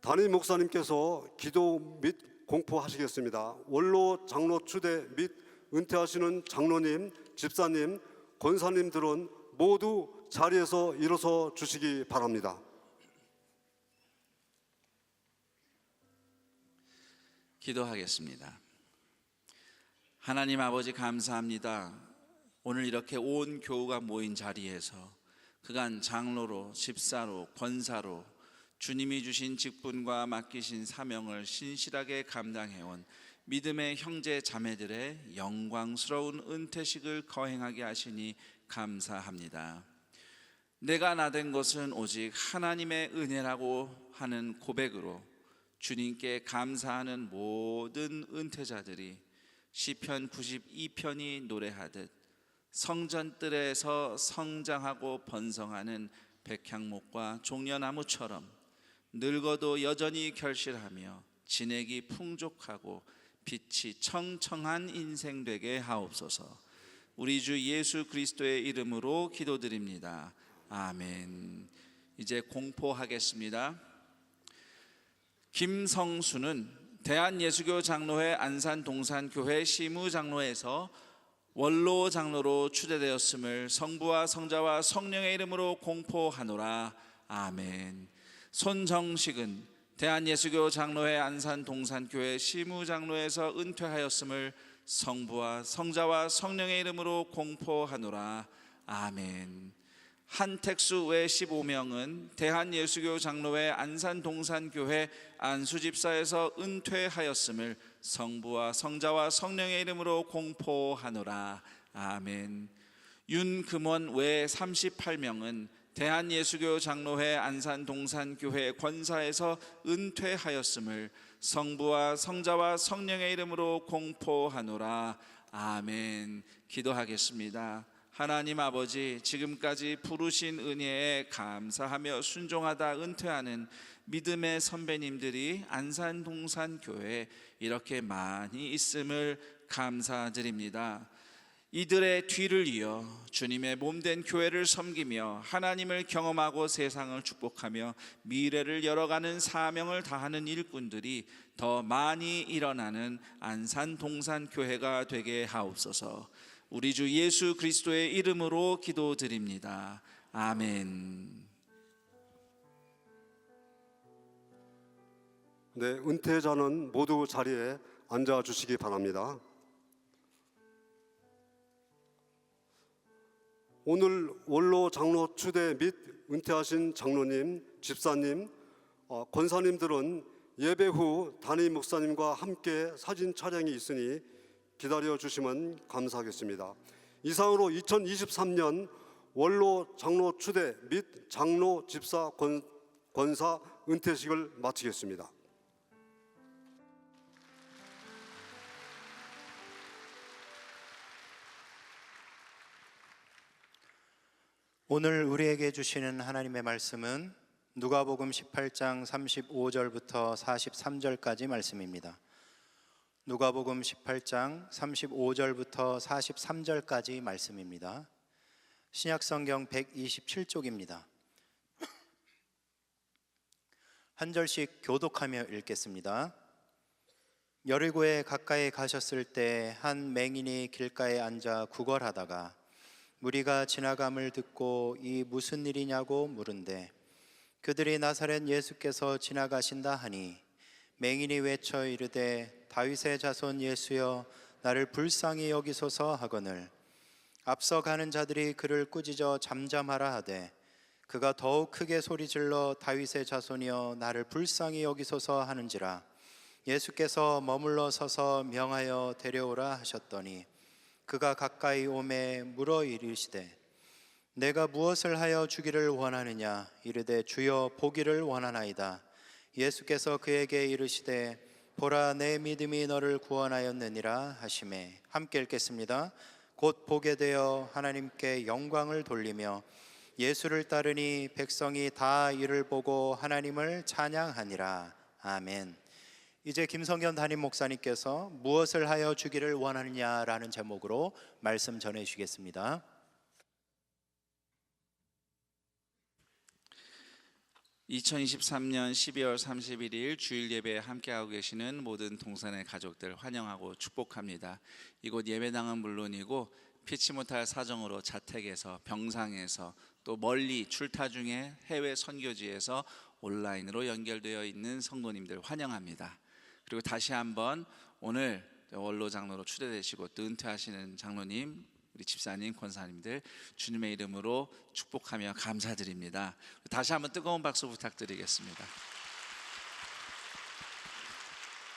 담임 목사님께서 기도 및 공포하시겠습니다. 원로 장로 추대 및 은퇴하시는 장로님, 집사님, 권사님들은 모두 자리에서 일어서 주시기 바랍니다. 기도하겠습니다. 하나님 아버지 감사합니다. 오늘 이렇게 온 교우가 모인 자리에서 그간 장로로, 집사로, 권사로 주님이 주신 직분과 맡기신 사명을 신실하게 감당해온 믿음의 형제 자매들의 영광스러운 은퇴식을 거행하게 하시니 감사합니다. 내가 나된 것은 오직 하나님의 은혜라고 하는 고백으로 주님께 감사하는 모든 은퇴자들이 시편 92편이 노래하듯 성전뜰에서 성장하고 번성하는 백향목과 종려나무처럼 늙어도 여전히 결실하며 진액이 풍족하고 빛이 청청한 인생 되게 하옵소서. 우리 주 예수 그리스도의 이름으로 기도드립니다. 아멘. 이제 공포하겠습니다. 김성수는 대한예수교 장로회 안산동산교회 시무장로에서 원로 장로로 추대되었음을 성부와 성자와 성령의 이름으로 공포하노라. 아멘. 손정식은 대한예수교 장로회 안산 동산교회 시무장로에서 은퇴하였음을 성부와 성자와 성령의 이름으로 공포하노라. 아멘. 한택수 외 15명은 대한예수교 장로회 안산 동산교회 안수집사에서 은퇴하였음을 성부와 성자와 성령의 이름으로 공포하노라. 아멘. 윤금원 외 38명은 대한예수교 장로회 안산 동산교회 권사에서 은퇴하였음을 성부와 성자와 성령의 이름으로 공포하노라. 아멘. 기도하겠습니다. 하나님 아버지, 지금까지 부르신 은혜에 감사하며 순종하다 은퇴하는 믿음의 선배님들이 안산 동산교회에 이렇게 많이 있음을 감사드립니다. 이들의 뒤를 이어 주님의 몸된 교회를 섬기며 하나님을 경험하고 세상을 축복하며 미래를 열어가는 사명을 다하는 일꾼들이 더 많이 일어나는 안산 동산교회가 되게 하옵소서. 우리 주 예수 그리스도의 이름으로 기도드립니다. 아멘. 네, 은퇴자는 모두 자리에 앉아 주시기 바랍니다. 오늘 원로 장로 추대 및 은퇴하신 장로님, 집사님, 권사님들은 예배 후 담임 목사님과 함께 사진 촬영이 있으니 기다려 주시면 감사하겠습니다. 이상으로 2023년 원로 장로 추대 및 장로 집사 권사 은퇴식을 마치겠습니다. 오늘 우리에게 주시는 하나님의 말씀은 누가복음 18장 35절부터 43절까지 말씀입니다. 누가복음 18장 35절부터 43절까지 말씀입니다. 신약성경 127쪽입니다. 한 절씩 교독하며 읽겠습니다. 여리고에 가까이 가셨을 때 한 맹인이 길가에 앉아 구걸하다가 무리가 지나감을 듣고 이 무슨 일이냐고 물은데 그들이 나사렛 예수께서 지나가신다 하니 맹인이 외쳐 이르되 다윗의 자손 예수여 나를 불쌍히 여기소서 하거늘 앞서 가는 자들이 그를 꾸짖어 잠잠하라 하되 그가 더욱 크게 소리질러 다윗의 자손이여 나를 불쌍히 여기소서 하는지라 예수께서 머물러 서서 명하여 데려오라 하셨더니 그가 가까이 오매 물어 이르시되 내가 무엇을 하여 주기를 원하느냐 이르되 주여 보기를 원하나이다. 예수께서 그에게 이르시되 보라 내 믿음이 너를 구원하였느니라 하시매 함께 읽겠습니다. 곧 보게 되어 하나님께 영광을 돌리며 예수를 따르니 백성이 다 이를 보고 하나님을 찬양하니라. 아멘. 이제 김성현 담임 목사님께서 무엇을 하여 주기를 원하느냐라는 제목으로 말씀 전해 주시겠습니다. (2023년 12월 31일) 주일 예배에 함께하고 계시는 모든 동산의 가족들 환영하고 축복합니다. 이곳 예배당은 물론이고 피치 못할 사정으로 자택에서 병상에서 또 멀리 출타 중에 해외 선교지에서 온라인으로 연결되어 있는 성도님들 환영합니다. 그리고 다시 한번 오늘 원로 장로로 추대되시고 또 은퇴하시는 장로님, 우리 집사님, 권사님들 주님의 이름으로 축복하며 감사드립니다. 다시 한번 뜨거운 박수 부탁드리겠습니다.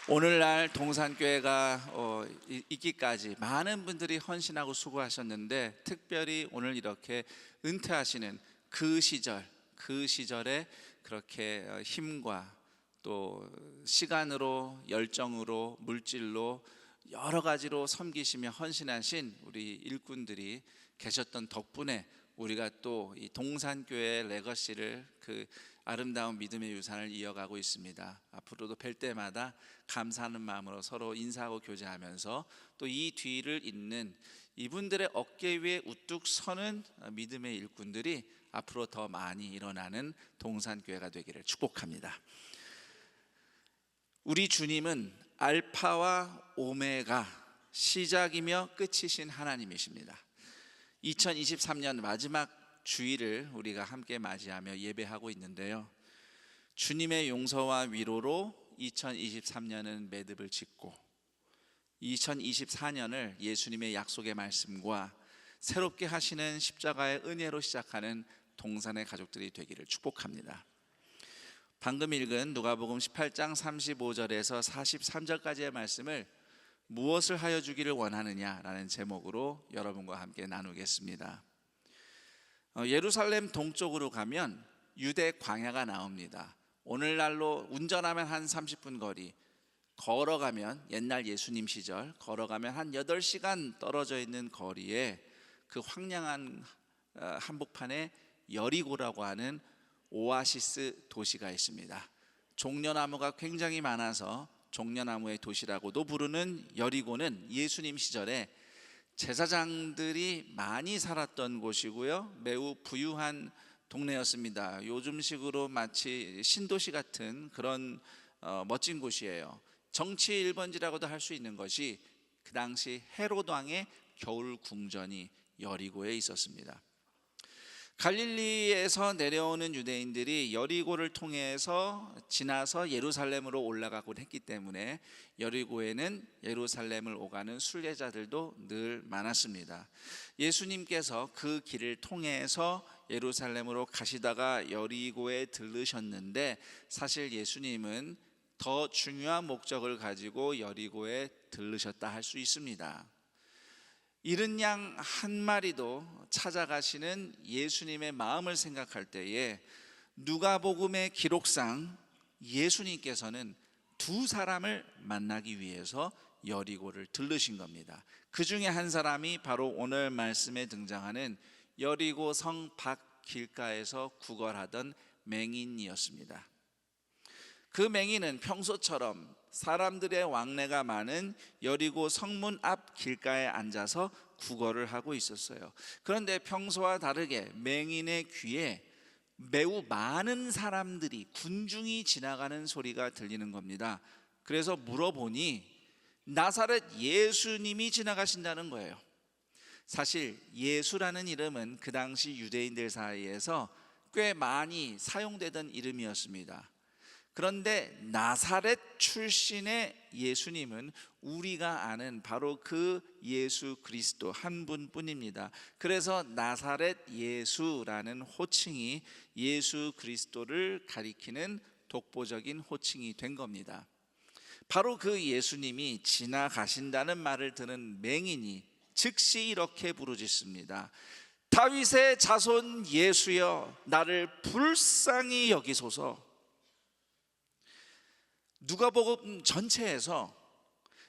오늘날 동산교회가 있기까지 많은 분들이 헌신하고 수고하셨는데 특별히 오늘 이렇게 은퇴하시는 그 시절에 그렇게 힘과 또 시간으로, 열정으로, 물질로 여러 가지로 섬기시며 헌신하신 우리 일꾼들이 계셨던 덕분에 우리가 또 이 동산교회의 레거시를 그 아름다운 믿음의 유산을 이어가고 있습니다. 앞으로도 뵐 때마다 감사하는 마음으로 서로 인사하고 교제하면서 또 이 뒤를 잇는 이분들의 어깨 위에 우뚝 서는 믿음의 일꾼들이 앞으로 더 많이 일어나는 동산교회가 되기를 축복합니다. 우리 주님은 알파와 오메가, 시작이며 끝이신 하나님이십니다. 2023년 마지막 주일을 우리가 함께 맞이하며 예배하고 있는데요. 주님의 용서와 위로로 2023년은 매듭을 짓고 2024년을 예수님의 약속의 말씀과 새롭게 하시는 십자가의 은혜로 시작하는 동산의 가족들이 되기를 축복합니다. 방금 읽은 누가복음 18장 35절에서 43절까지의 말씀을 무엇을 하여 주기를 원하느냐라는 제목으로 여러분과 함께 나누겠습니다. 예루살렘 동쪽으로 가면 유대 광야가 나옵니다. 오늘날로 운전하면 한 30분 거리, 걸어가면 옛날 예수님 시절 걸어가면 한 8시간 떨어져 있는 거리에 그 황량한 한복판에 여리고라고 하는 오아시스 도시가 있습니다. 종려나무가 굉장히 많아서 종려나무의 도시라고도 부르는 여리고는 예수님 시절에 제사장들이 많이 살았던 곳이고요, 매우 부유한 동네였습니다. 요즘식으로 마치 신도시 같은 그런 멋진 곳이에요. 정치 1번지라고도 할 수 있는 것이 그 당시 헤롯 왕의 겨울 궁전이 여리고에 있었습니다. 갈릴리에서 내려오는 유대인들이 여리고를 통해서 지나서 예루살렘으로 올라가곤 했기 때문에 여리고에는 예루살렘을 오가는 순례자들도 늘 많았습니다. 예수님께서 그 길을 통해서 예루살렘으로 가시다가 여리고에 들르셨는데, 사실 예수님은 더 중요한 목적을 가지고 여리고에 들르셨다 할 수 있습니다. 잃은 양 한 마리도 찾아가시는 예수님의 마음을 생각할 때에 누가복음의 기록상 예수님께서는 두 사람을 만나기 위해서 여리고를 들르신 겁니다. 그 중에 한 사람이 바로 오늘 말씀에 등장하는 여리고 성 밖 길가에서 구걸하던 맹인이었습니다. 그 맹인은 평소처럼 사람들의 왕래가 많은 여리고 성문 앞 길가에 앉아서 구걸을 하고 있었어요. 그런데 평소와 다르게 맹인의 귀에 매우 많은 사람들이, 군중이 지나가는 소리가 들리는 겁니다. 그래서 물어보니 나사렛 예수님이 지나가신다는 거예요. 사실 예수라는 이름은 그 당시 유대인들 사이에서 꽤 많이 사용되던 이름이었습니다. 그런데 나사렛 출신의 예수님은 우리가 아는 바로 그 예수 그리스도 한 분뿐입니다. 그래서 나사렛 예수라는 호칭이 예수 그리스도를 가리키는 독보적인 호칭이 된 겁니다. 바로 그 예수님이 지나가신다는 말을 듣는 맹인이 즉시 이렇게 부르짖습니다. 다윗의 자손 예수여, 나를 불쌍히 여기소서. 누가복음 전체에서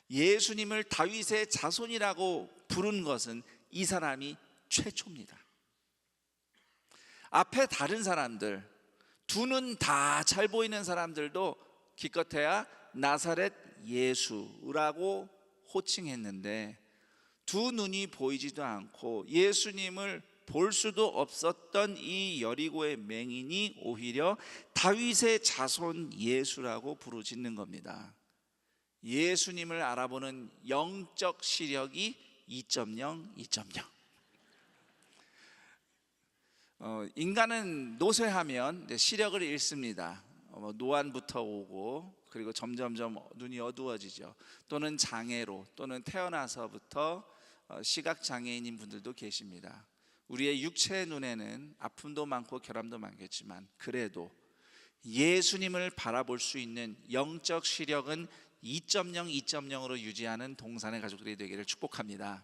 예수님을 다윗의 자손이라고 부른 것은 이 사람이 최초입니다. 앞에 다른 사람들, 두 눈 다 잘 보이는 사람들도 기껏해야 나사렛 예수라고 호칭했는데, 두 눈이 보이지도 않고 예수님을 볼 수도 없었던 이 여리고의 맹인이 오히려 다윗의 자손 예수라고 부르짖는 겁니다. 예수님을 알아보는 영적 시력이 2.0, 2.0. 인간은 노쇠하면 시력을 잃습니다. 노안부터 오고, 그리고 점점점 눈이 어두워지죠. 또는 장애로, 또는 태어나서부터 시각장애인인 분들도 계십니다. 우리의 육체의 눈에는 아픔도 많고 결함도 많겠지만, 그래도 예수님을 바라볼 수 있는 영적 시력은 2.0, 2.0으로 유지하는 동산의 가족들이 되기를 축복합니다.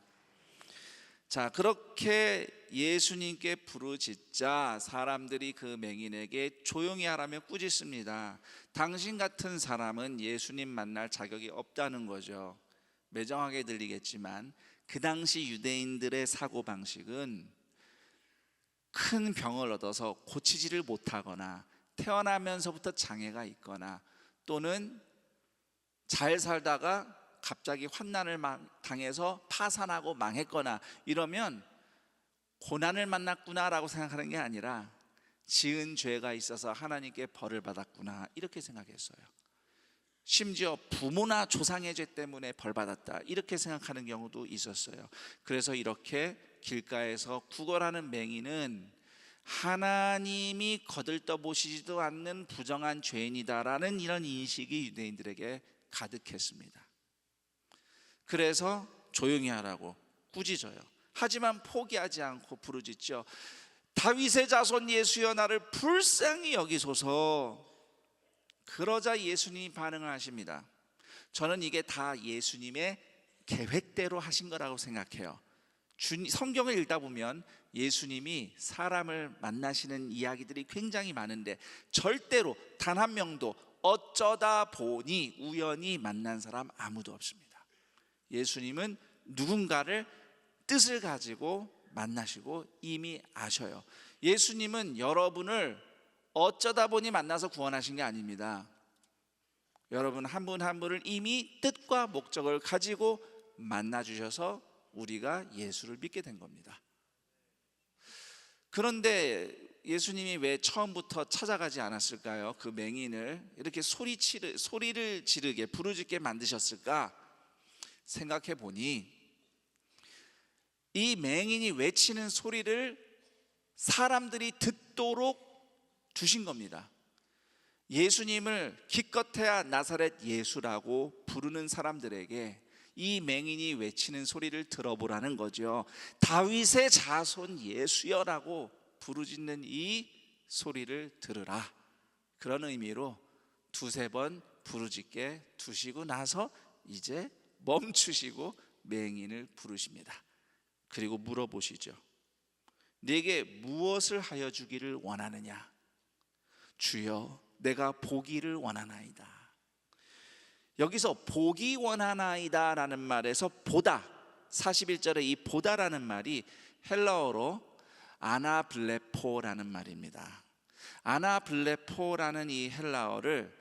자, 그렇게 예수님께 부르짖자 사람들이 그 맹인에게 조용히 하라며 꾸짖습니다. 당신 같은 사람은 예수님 만날 자격이 없다는 거죠. 매정하게 들리겠지만 그 당시 유대인들의 사고방식은 큰 병을 얻어서 고치지를 못하거나, 태어나면서부터 장애가 있거나, 또는 잘 살다가 갑자기 환난을 당해서 파산하고 망했거나 이러면 고난을 만났구나라고 생각하는 게 아니라 지은 죄가 있어서 하나님께 벌을 받았구나, 이렇게 생각했어요. 심지어 부모나 조상의 죄 때문에 벌 받았다, 이렇게 생각하는 경우도 있었어요. 그래서 이렇게 길가에서 구걸하는 맹인은 하나님이 거들떠보시지도 않는 부정한 죄인이다라는 이런 인식이 유대인들에게 가득했습니다. 그래서 조용히 하라고 꾸짖어요. 하지만 포기하지 않고 부르짖죠. 다윗의 자손 예수여 나를 불쌍히 여기소서. 그러자 예수님이 반응을 하십니다. 저는 이게 다 예수님의 계획대로 하신 거라고 생각해요. 성경을 읽다 보면 예수님이 사람을 만나시는 이야기들이 굉장히 많은데 절대로 단 한 명도 어쩌다 보니 우연히 만난 사람 아무도 없습니다. 예수님은 누군가를 뜻을 가지고 만나시고 이미 아셔요. 예수님은 여러분을 어쩌다 보니 만나서 구원하신 게 아닙니다. 여러분 한 분 한 분을 이미 뜻과 목적을 가지고 만나 주셔서 우리가 예수를 믿게 된 겁니다. 그런데 예수님이 왜 처음부터 찾아가지 않았을까요? 그 맹인을 이렇게 소리를 지르게 부르짖게 만드셨을까? 생각해 보니 이 맹인이 외치는 소리를 사람들이 듣도록 주신 겁니다. 예수님을 기껏해야 나사렛 예수라고 부르는 사람들에게 이 맹인이 외치는 소리를 들어보라는 거죠. 다윗의 자손 예수여라고 부르짖는 이 소리를 들으라. 그런 의미로 두세 번 부르짖게 두시고 나서 이제 멈추시고 맹인을 부르십니다. 그리고 물어보시죠. 네게 무엇을 하여 주기를 원하느냐? 주여 내가 보기를 원하나이다. 여기서 보기 원하나이다 라는 말에서 보다, 41절에 이 보다라는 말이 헬라어로 아나블레포라는 말입니다. 아나블레포라는 이 헬라어를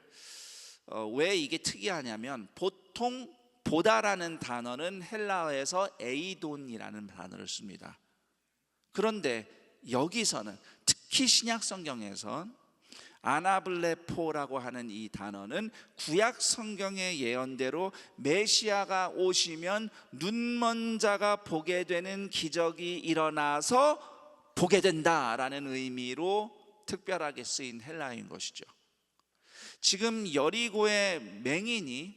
왜 이게 특이하냐면 보통 보다라는 단어는 헬라어에서 에이돈이라는 단어를 씁니다. 그런데 여기서는 특히 신약 성경에선 아나블레포라고 하는 이 단어는 구약 성경의 예언대로 메시아가 오시면 눈먼 자가 보게 되는 기적이 일어나서 보게 된다라는 의미로 특별하게 쓰인 헬라어인 것이죠. 지금 여리고의 맹인이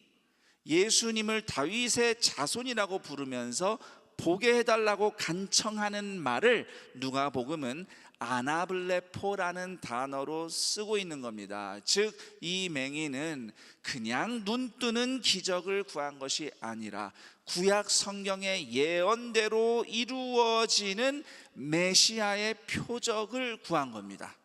예수님을 다윗의 자손이라고 부르면서 보게 해달라고 간청하는 말을 누가복음은 아나블레포라는 단어로 쓰고 있는 겁니다. 즉 이 맹인은 그냥 눈 뜨는 기적을 구한 것이 아니라 구약 성경의 예언대로 이루어지는 메시아의 표적을 구한 겁니다.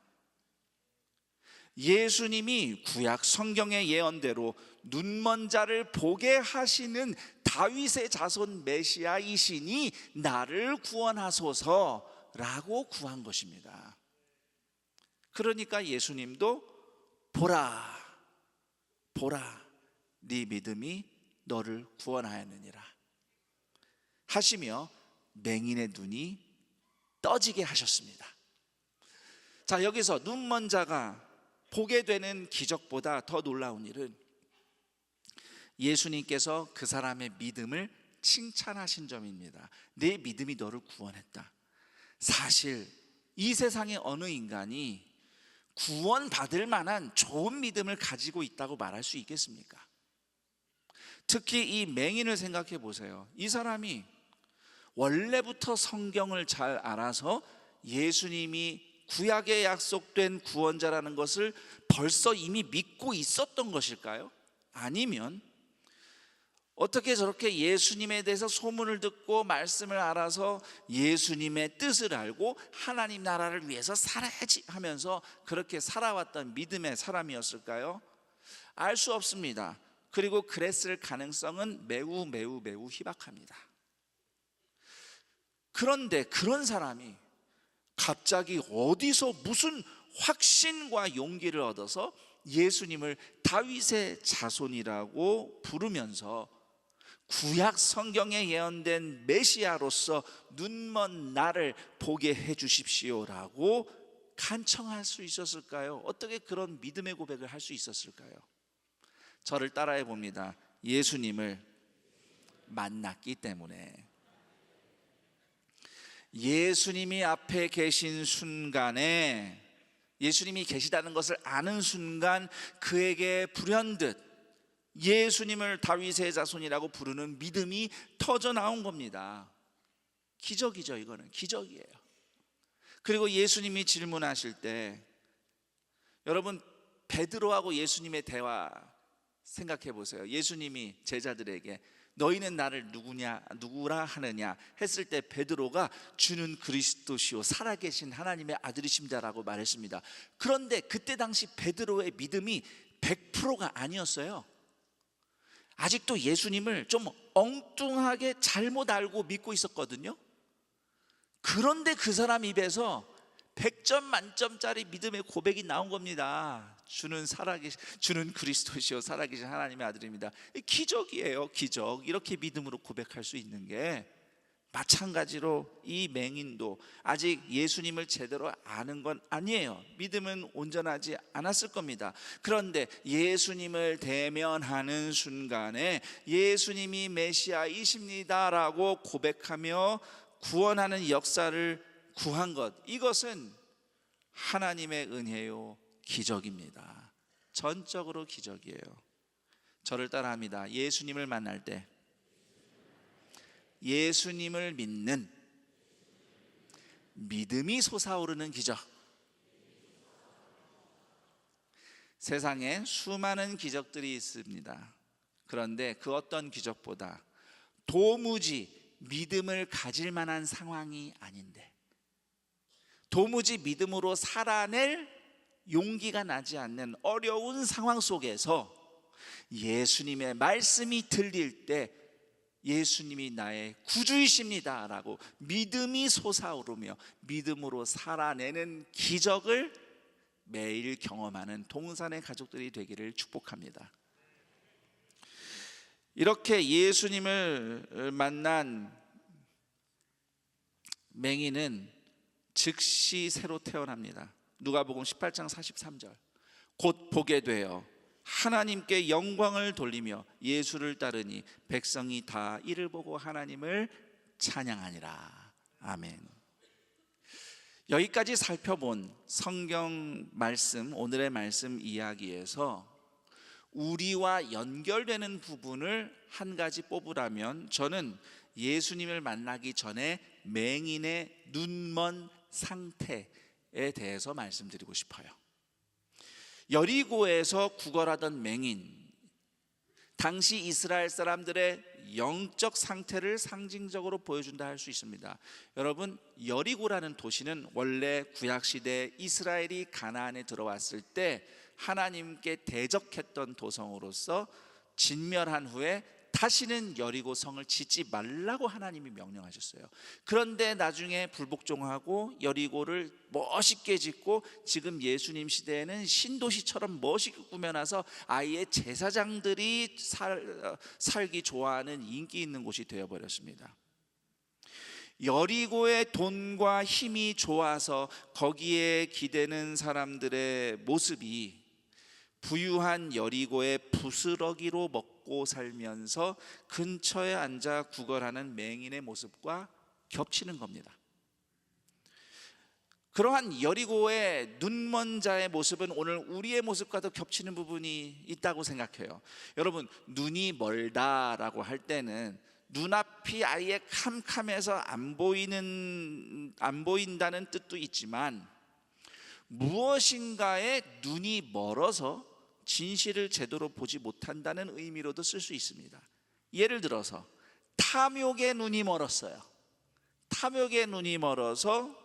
예수님이 구약 성경의 예언대로 눈먼 자를 보게 하시는 다윗의 자손 메시아이시니 나를 구원하소서라고 구한 것입니다. 그러니까 예수님도 보라 네 믿음이 너를 구원하였느니라 하시며 맹인의 눈이 떠지게 하셨습니다. 자, 여기서 눈먼 자가 보게 되는 기적보다 더 놀라운 일은 예수님께서 그 사람의 믿음을 칭찬하신 점입니다. 내 믿음이 너를 구원했다. 사실 이 세상의 어느 인간이 구원받을 만한 좋은 믿음을 가지고 있다고 말할 수 있겠습니까? 특히 이 맹인을 생각해 보세요. 이 사람이 원래부터 성경을 잘 알아서 예수님이 구약에 약속된 구원자라는 것을 벌써 이미 믿고 있었던 것일까요? 아니면 어떻게 저렇게 예수님에 대해서 소문을 듣고 말씀을 알아서 예수님의 뜻을 알고 하나님 나라를 위해서 살아야지 하면서 그렇게 살아왔던 믿음의 사람이었을까요? 알 수 없습니다. 그리고 그랬을 가능성은 매우 희박합니다. 그런데 그런 사람이 갑자기 어디서 무슨 확신과 용기를 얻어서 예수님을 다윗의 자손이라고 부르면서 구약 성경에 예언된 메시아로서 눈먼 나를 보게 해 주십시오라고 간청할 수 있었을까요? 어떻게 그런 믿음의 고백을 할 수 있었을까요? 저를 따라해 봅니다. 예수님을 만났기 때문에. 예수님이 앞에 계신 순간에, 예수님이 계시다는 것을 아는 순간 그에게 불현듯 예수님을 다윗의 자손이라고 부르는 믿음이 터져 나온 겁니다. 기적이죠. 이거는 기적이에요. 그리고 예수님이 질문하실 때, 여러분 베드로하고 예수님의 대화 생각해 보세요. 예수님이 제자들에게 너희는 나를 누구라 하느냐 했을 때 베드로가 주는 그리스도시요 살아계신 하나님의 아들이십니다라고 말했습니다. 그런데 그때 당시 베드로의 믿음이 100%가 아니었어요. 아직도 예수님을 좀 엉뚱하게 잘못 알고 믿고 있었거든요. 그런데 그 사람 입에서 100점 만점짜리 믿음의 고백이 나온 겁니다. 주는 그리스도시요 살아계신 하나님의 아들입니다. 기적이에요. 기적. 이렇게 믿음으로 고백할 수 있는 게, 마찬가지로 이 맹인도 아직 예수님을 제대로 아는 건 아니에요. 믿음은 온전하지 않았을 겁니다. 그런데 예수님을 대면하는 순간에 예수님이 메시아이십니다라고 고백하며 구원하는 역사를 구한 것, 이것은 하나님의 은혜요 기적입니다. 전적으로 기적이에요. 저를 따라합니다. 예수님을 만날 때 예수님을 믿는 믿음이 솟아오르는 기적. 세상에 수많은 기적들이 있습니다. 그런데 그 어떤 기적보다 도무지 믿음을 가질 만한 상황이 아닌데, 도무지 믿음으로 살아낼 용기가 나지 않는 어려운 상황 속에서 예수님의 말씀이 들릴 때 예수님이 나의 구주이십니다 라고 믿음이 솟아오르며 믿음으로 살아내는 기적을 매일 경험하는 동산의 가족들이 되기를 축복합니다. 이렇게 예수님을 만난 맹인은 즉시 새로 태어납니다. 누가복음 18장 43절, 곧 보게 되어 하나님께 영광을 돌리며 예수를 따르니 백성이 다 이를 보고 하나님을 찬양하니라. 아멘. 여기까지 살펴본 성경 말씀, 오늘의 말씀 이야기에서 우리와 연결되는 부분을 한 가지 뽑으라면, 저는 예수님을 만나기 전에 맹인의 눈먼 상태에 대해서 말씀드리고 싶어요. 여리고에서 구걸하던 맹인, 당시 이스라엘 사람들의 영적 상태를 상징적으로 보여준다 할 수 있습니다. 여러분, 여리고라는 도시는 원래 구약시대 이스라엘이 가나안에 들어왔을 때 하나님께 대적했던 도성으로서 진멸한 후에 다시는 여리고 성을 짓지 말라고 하나님이 명령하셨어요. 그런데 나중에 불복종하고 여리고를 멋있게 짓고 지금 예수님 시대에는 신도시처럼 멋있게 꾸며놔서 아예 제사장들이 살기 좋아하는 인기 있는 곳이 되어버렸습니다. 여리고의 돈과 힘이 좋아서 거기에 기대는 사람들의 모습이 부유한 여리고의 부스러기로 먹고 살면서 근처에 앉아 구걸하는 맹인의 모습과 겹치는 겁니다. 그러한 여리고의 눈먼 자의 모습은 오늘 우리의 모습과도 겹치는 부분이 있다고 생각해요. 여러분, 눈이 멀다라고 할 때는 눈앞이 아예 캄캄해서 안 보인다는 뜻도 있지만, 무엇인가에 눈이 멀어서 진실을 제대로 보지 못한다는 의미로도 쓸 수 있습니다. 예를 들어서 탐욕의 눈이 멀었어요. 탐욕의 눈이 멀어서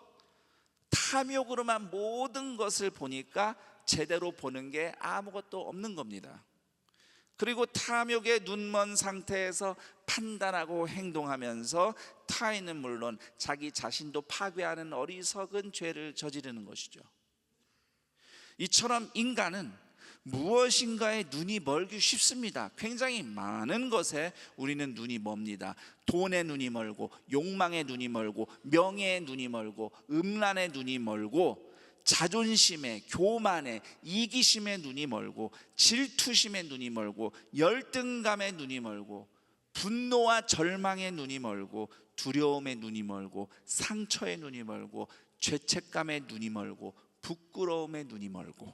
탐욕으로만 모든 것을 보니까 제대로 보는 게 아무것도 없는 겁니다. 그리고 탐욕의 눈먼 상태에서 판단하고 행동하면서 타인은 물론 자기 자신도 파괴하는 어리석은 죄를 저지르는 것이죠. 이처럼 인간은 무엇인가에 눈이 멀기 쉽습니다. 굉장히 많은 것에 우리는 눈이 멉니다. 돈에 눈이 멀고, 욕망에 눈이 멀고, 명예에 눈이 멀고, 음란에 눈이 멀고, 자존심에, 교만에, 이기심에 눈이 멀고, 질투심에 눈이 멀고, 열등감에 눈이 멀고, 분노와 절망의 눈이 멀고, 두려움의 눈이 멀고, 상처의 눈이 멀고, 죄책감의 눈이 멀고, 부끄러움의 눈이 멀고,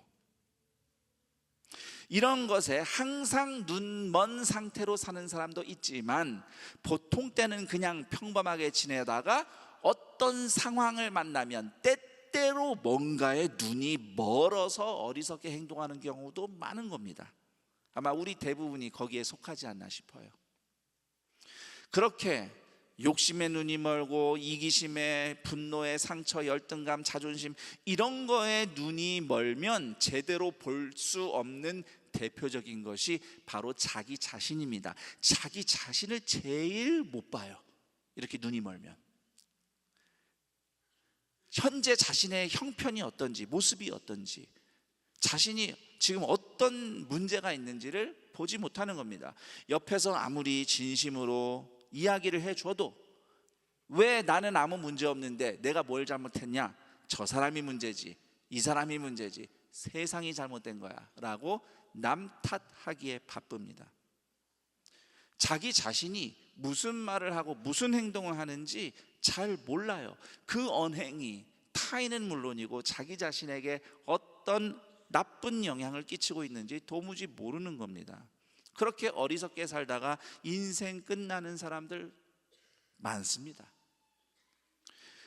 이런 것에 항상 눈 먼 상태로 사는 사람도 있지만, 보통 때는 그냥 평범하게 지내다가 어떤 상황을 만나면 때때로 뭔가에 눈이 멀어서 어리석게 행동하는 경우도 많은 겁니다. 아마 우리 대부분이 거기에 속하지 않나 싶어요. 그렇게 욕심의 눈이 멀고, 이기심에, 분노의 상처, 열등감, 자존심, 이런 거에 눈이 멀면 제대로 볼 수 없는 대표적인 것이 바로 자기 자신입니다. 자기 자신을 제일 못 봐요. 이렇게 눈이 멀면 현재 자신의 형편이 어떤지, 모습이 어떤지, 자신이 지금 어떤 문제가 있는지를 보지 못하는 겁니다. 옆에서 아무리 진심으로 이야기를 해줘도 왜 나는 아무 문제 없는데 내가 뭘 잘못했냐, 저 사람이 문제지, 이 사람이 문제지, 세상이 잘못된 거야 라고 남 탓하기에 바쁩니다. 자기 자신이 무슨 말을 하고 무슨 행동을 하는지 잘 몰라요. 그 언행이 타인은 물론이고 자기 자신에게 어떤 나쁜 영향을 끼치고 있는지 도무지 모르는 겁니다. 그렇게 어리석게 살다가 인생 끝나는 사람들 많습니다.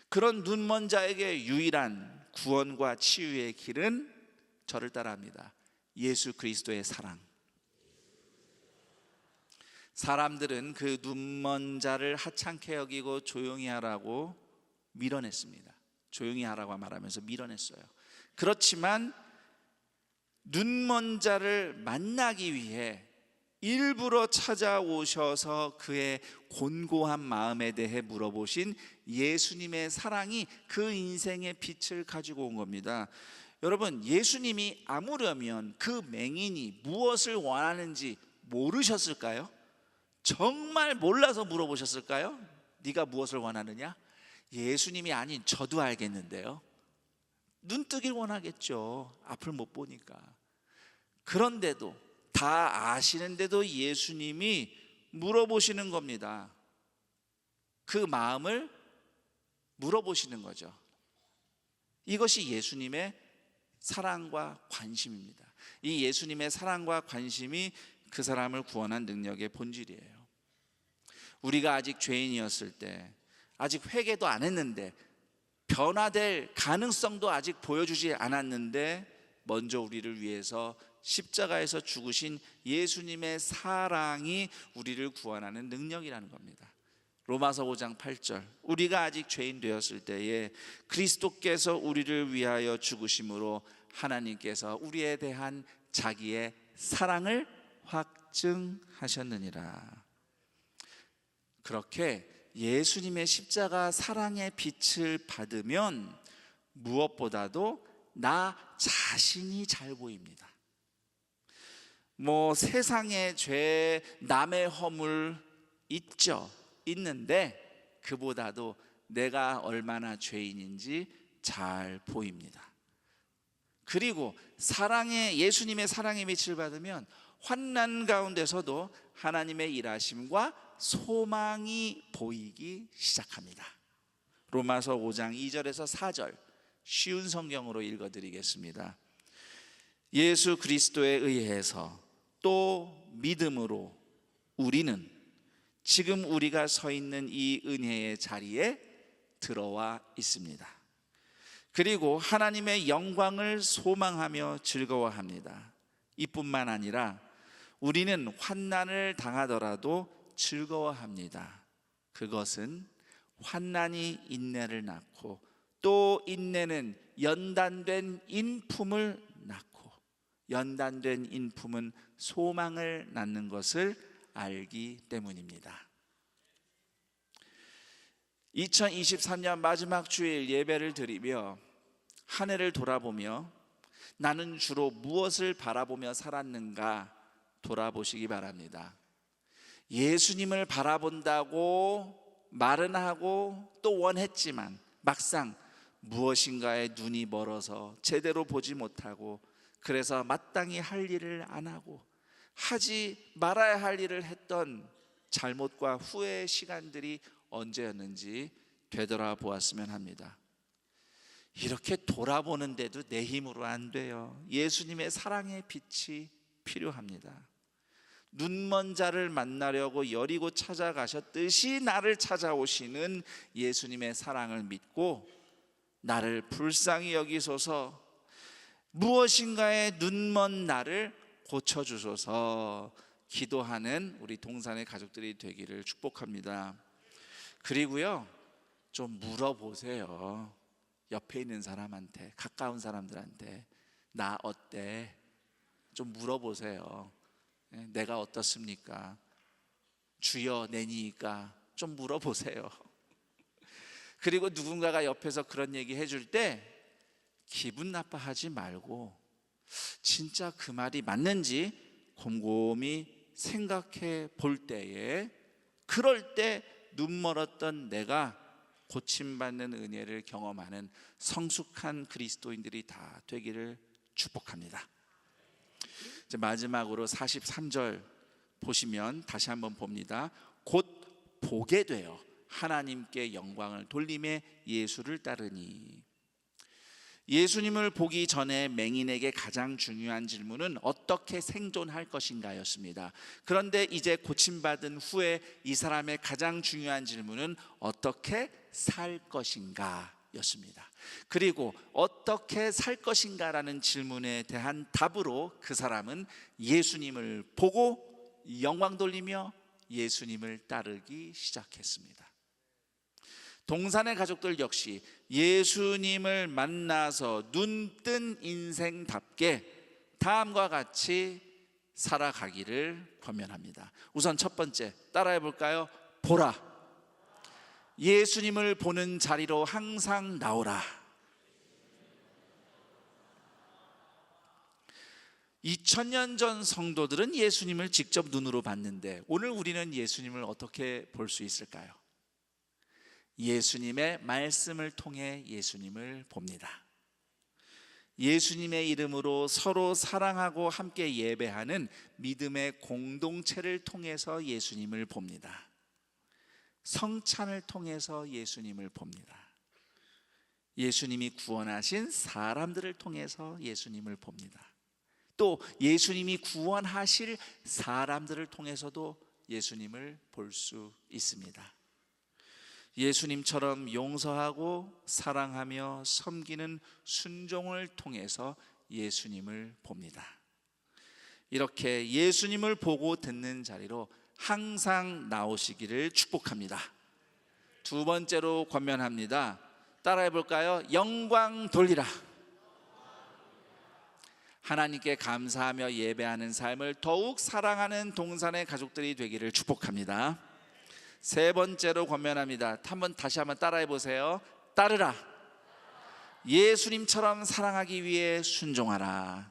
그런 눈먼 자에게 유일한 구원과 치유의 길은 저를 따라합니다. 예수 그리스도의 사랑. 사람들은 그 눈먼 자를 하찮게 여기고 조용히 하라고 밀어냈습니다. 조용히 하라고 말하면서 밀어냈어요. 그렇지만 눈먼 자를 만나기 위해 일부러 찾아오셔서 그의 곤고한 마음에 대해 물어보신 예수님의 사랑이 그 인생의 빛을 가지고 온 겁니다. 여러분, 예수님이 아무려면 그 맹인이 무엇을 원하는지 모르셨을까요? 정말 몰라서 물어보셨을까요? 네가 무엇을 원하느냐? 예수님이 아닌 저도 알겠는데요. 눈뜨길 원하겠죠. 앞을 못 보니까. 그런데도, 다 아시는데도 예수님이 물어보시는 겁니다. 그 마음을 물어보시는 거죠. 이것이 예수님의 사랑과 관심입니다. 이 예수님의 사랑과 관심이 그 사람을 구원한 능력의 본질이에요. 우리가 아직 죄인이었을 때, 아직 회개도 안 했는데, 변화될 가능성도 아직 보여주지 않았는데 먼저 우리를 위해서 십자가에서 죽으신 예수님의 사랑이 우리를 구원하는 능력이라는 겁니다. 로마서 5장 8절, 우리가 아직 죄인 되었을 때에 그리스도께서 우리를 위하여 죽으심으로 하나님께서 우리에 대한 자기의 사랑을 확증하셨느니라. 그렇게 예수님의 십자가 사랑의 빛을 받으면 무엇보다도 나 자신이 잘 보입니다. 세상의 죄, 남의 허물 있는데 그보다도 내가 얼마나 죄인인지 잘 보입니다. 그리고 예수님의 사랑의 빛을 받으면 환난 가운데서도 하나님의 일하심과 소망이 보이기 시작합니다. 로마서 5장 2절에서 4절 쉬운 성경으로 읽어드리겠습니다. 예수 그리스도에 의해서 또 믿음으로 우리는 지금 우리가 서 있는 이 은혜의 자리에 들어와 있습니다. 그리고 하나님의 영광을 소망하며 즐거워합니다. 이뿐만 아니라 우리는 환난을 당하더라도 즐거워합니다. 그것은 환난이 인내를 낳고 또 인내는 연단된 인품을 낳고 연단된 인품은 소망을 낳는 것을 알기 때문입니다. 2023년 마지막 주일 예배를 드리며 한 해를 돌아보며 나는 주로 무엇을 바라보며 살았는가 돌아보시기 바랍니다. 예수님을 바라본다고 말은 하고 또 원했지만 막상 무엇인가에 눈이 멀어서 제대로 보지 못하고 그래서 마땅히 할 일을 안 하고 하지 말아야 할 일을 했던 잘못과 후회의 시간들이 언제였는지 되돌아보았으면 합니다. 이렇게 돌아보는데도 내 힘으로 안 돼요. 예수님의 사랑의 빛이 필요합니다. 눈먼 자를 만나려고 여리고 찾아가셨듯이 나를 찾아오시는 예수님의 사랑을 믿고 나를 불쌍히 여기소서, 무엇인가에 눈먼 나를 고쳐주소서 기도하는 우리 동산의 가족들이 되기를 축복합니다. 그리고요, 좀 물어보세요. 옆에 있는 사람한테, 가까운 사람들한테 나 어때? 좀 물어보세요. 내가 어떻습니까? 주여 내니까 좀 물어보세요. 그리고 누군가가 옆에서 그런 얘기 해줄 때 기분 나빠하지 말고 진짜 그 말이 맞는지 곰곰이 생각해 볼 때에, 그럴 때 눈멀었던 내가 고침받는 은혜를 경험하는 성숙한 그리스도인들이 다 되기를 축복합니다. 이제 마지막으로 43절 보시면 다시 한번 봅니다. 곧 보게 되어 하나님께 영광을 돌리며 예수를 따르니. 예수님을 보기 전에 맹인에게 가장 중요한 질문은 어떻게 생존할 것인가였습니다. 그런데 이제 고침받은 후에 이 사람의 가장 중요한 질문은 어떻게 살 것인가 였습니다. 그리고 어떻게 살 것인가라는 질문에 대한 답으로 그 사람은 예수님을 보고 영광 돌리며 예수님을 따르기 시작했습니다. 동산의 가족들 역시 예수님을 만나서 눈뜬 인생답게 다음과 같이 살아가기를 권면합니다. 우선 첫 번째 따라해 볼까요? 보라. 예수님을 보는 자리로 항상 나오라. 2000년 전 성도들은 예수님을 직접 눈으로 봤는데 오늘 우리는 예수님을 어떻게 볼 수 있을까요? 예수님의 말씀을 통해 예수님을 봅니다. 예수님의 이름으로 서로 사랑하고 함께 예배하는 믿음의 공동체를 통해서 예수님을 봅니다. 성찬을 통해서 예수님을 봅니다. 예수님이 구원하신 사람들을 통해서 예수님을 봅니다. 또 예수님이 구원하실 사람들을 통해서도 예수님을 볼 수 있습니다. 예수님처럼 용서하고 사랑하며 섬기는 순종을 통해서 예수님을 봅니다. 이렇게 예수님을 보고 듣는 자리로 항상 나오시기를 축복합니다. 두 번째로 권면합니다. 따라해 볼까요? 영광 돌리라. 하나님께 감사하며 예배하는 삶을 더욱 사랑하는 동산의 가족들이 되기를 축복합니다. 세 번째로 권면합니다. 다시 한번 따라해 보세요. 따르라. 예수님처럼 사랑하기 위해 순종하라.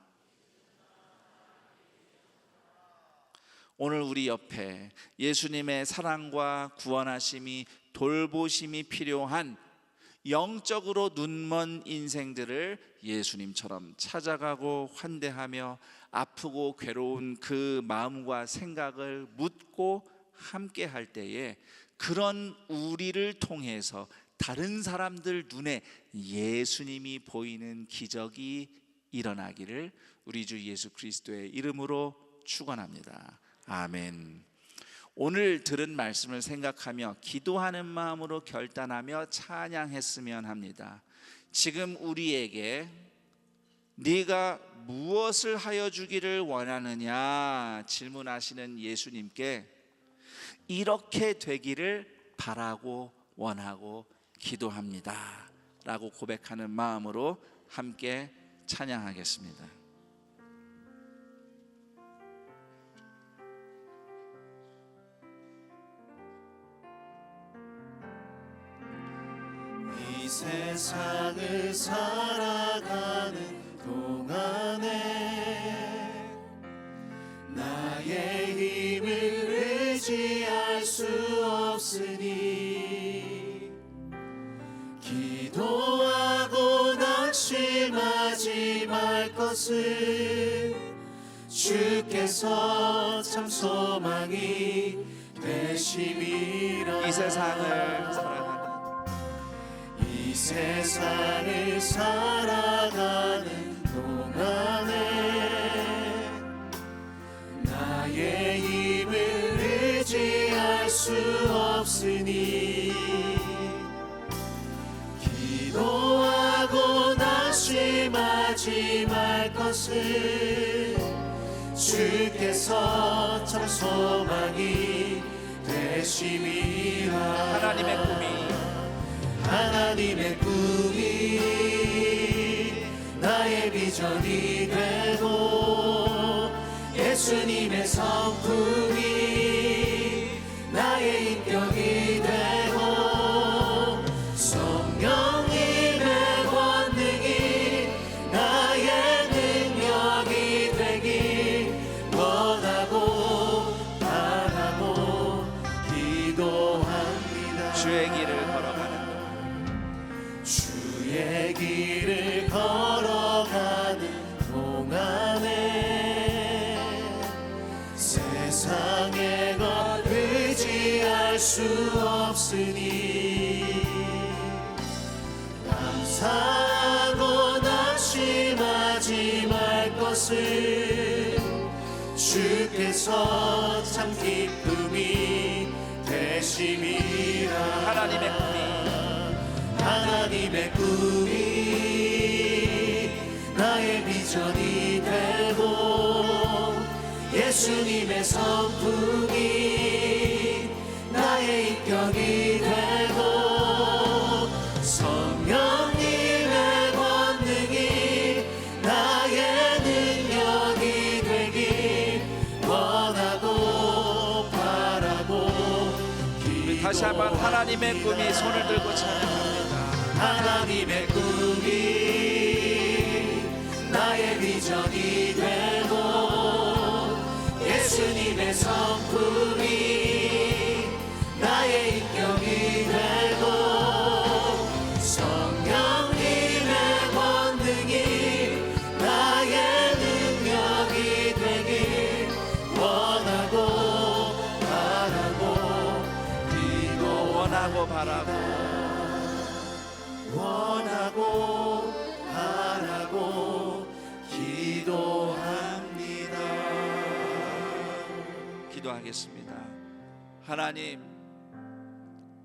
오늘 우리 옆에 예수님의 사랑과 구원하심이, 돌보심이 필요한 영적으로 눈먼 인생들을 예수님처럼 찾아가고 환대하며 아프고 괴로운 그 마음과 생각을 묻고 함께 할 때에 그런 우리를 통해서 다른 사람들 눈에 예수님이 보이는 기적이 일어나기를 우리 주 예수 그리스도의 이름으로 축원합니다. 아멘. 오늘 들은 말씀을 생각하며 기도하는 마음으로 결단하며 찬양했으면 합니다. 지금 우리에게 네가 무엇을 하여 주기를 원하느냐 질문하시는 예수님께 이렇게 되기를 바라고 원하고 기도합니다 라고 고백하는 마음으로 함께 찬양하겠습니다. 이 세상을 살아가는 동안에 나의 힘을 의지할 수 없으니 기도하고 낙심하지 말 것을 주께서 참 소망이 되시 되심이라. 이 세상을 살아가는 이 세상을 살아가는 동안에 나의 힘을 의지할 수 없으니 기도하고 낙심하지 말 것을 주께서 참 소망이 되심이라. 하나님의 꿈이 나의 비전이 되고 예수님의 성품이 나의 인격이 되고 성령님의 권능이 나의 능력이 되길 원하고 바라고 기도합니다. 주의 길을 걸어가는 주의 길을 걸어가는 동안에 세상의 것 의지할 수 없으니 감사하고 낙심하지 말 것을 주께서 참 기쁨이 되심이라. 하나님의 꿈이 나의 비전이 되고 예수님의 성품이 나의 인격이 되고 성령님의 권능이 나의 능력이 되길 원하고 바라고 우리 다시 한번 하나님의 꿈이 손을 들고 찬양합니다. 하나님의 꿈이 나의 비전이 되고 예수님의 성품이 나의 인격이 되고 성령님의 권능이 나의 능력이 되길 원하고 바라고 원하고 바라고 기도합니다. 기도하겠습니다. 하나님,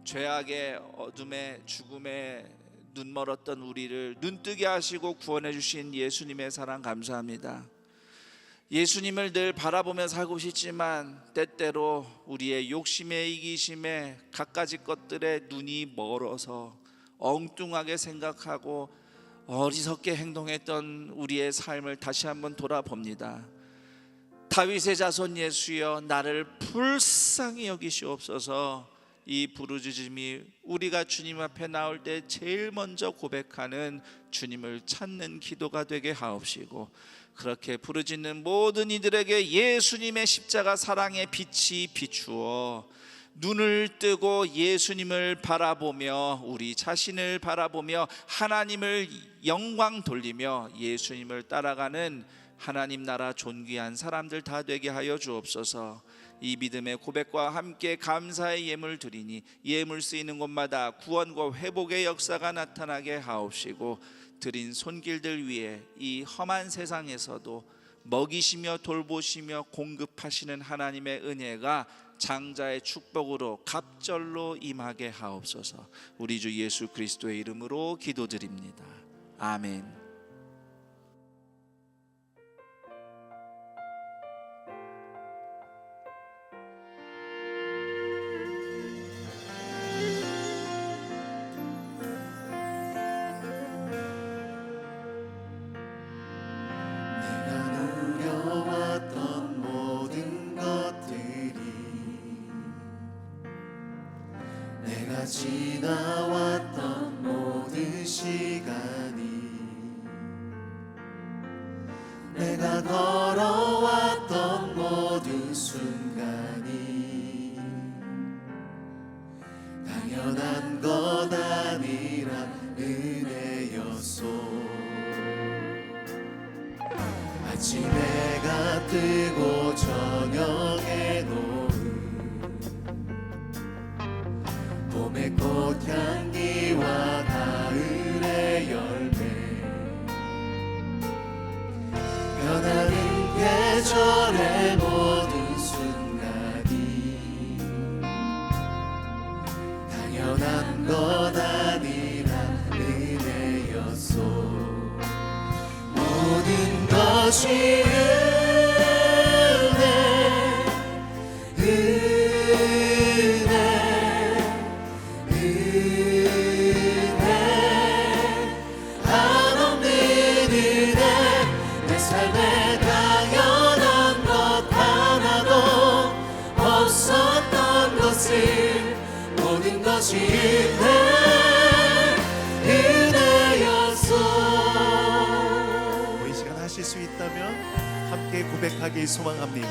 죄악의 어둠에 죽음에 눈멀었던 우리를 눈뜨게 하시고 구원해 주신 예수님의 사랑 감사합니다. 예수님을 늘 바라보며 살고 싶지만 때때로 우리의 욕심에 이기심에 갖가지 것들에 눈이 멀어서 엉뚱하게 생각하고 어리석게 행동했던 우리의 삶을 다시 한번 돌아봅니다. 다윗의 자손 예수여, 나를 불쌍히 여기시옵소서. 이 부르짖음이 우리가 주님 앞에 나올 때 제일 먼저 고백하는 주님을 찾는 기도가 되게 하옵시고, 그렇게 부르짖는 모든 이들에게 예수님의 십자가 사랑의 빛이 비추어 눈을 뜨고 예수님을 바라보며 우리 자신을 바라보며 하나님을 영광 돌리며 예수님을 따라가는 하나님 나라 존귀한 사람들 다 되게 하여 주옵소서. 이 믿음의 고백과 함께 감사의 예물 드리니 예물 쓰이는 곳마다 구원과 회복의 역사가 나타나게 하옵시고, 드린 손길들 위해 이 험한 세상에서도 먹이시며 돌보시며 공급하시는 하나님의 은혜가 장자의 축복으로 갑절로 임하게 하옵소서. 우리 주 예수 그리스도의 이름으로 기도드립니다. 아멘. 지나왔던 모든 시간이, 내가 걸어왔던 모든 순간이 당연한 것 아니란 은혜였소. 아침에가 뜨고 저녁에 노을, 꽃향기와 가을의 열매 변하는 계절의 모든 순간이 당연한 것 아니란 은혜였소. 모든 것이 은혜 한없는 은혜 내 삶에 당연한 것 하나도 없었던 것을 모든 것이 은혜였소. 이 시간 하실 수 있다면 함께 고백하기 소망합니다.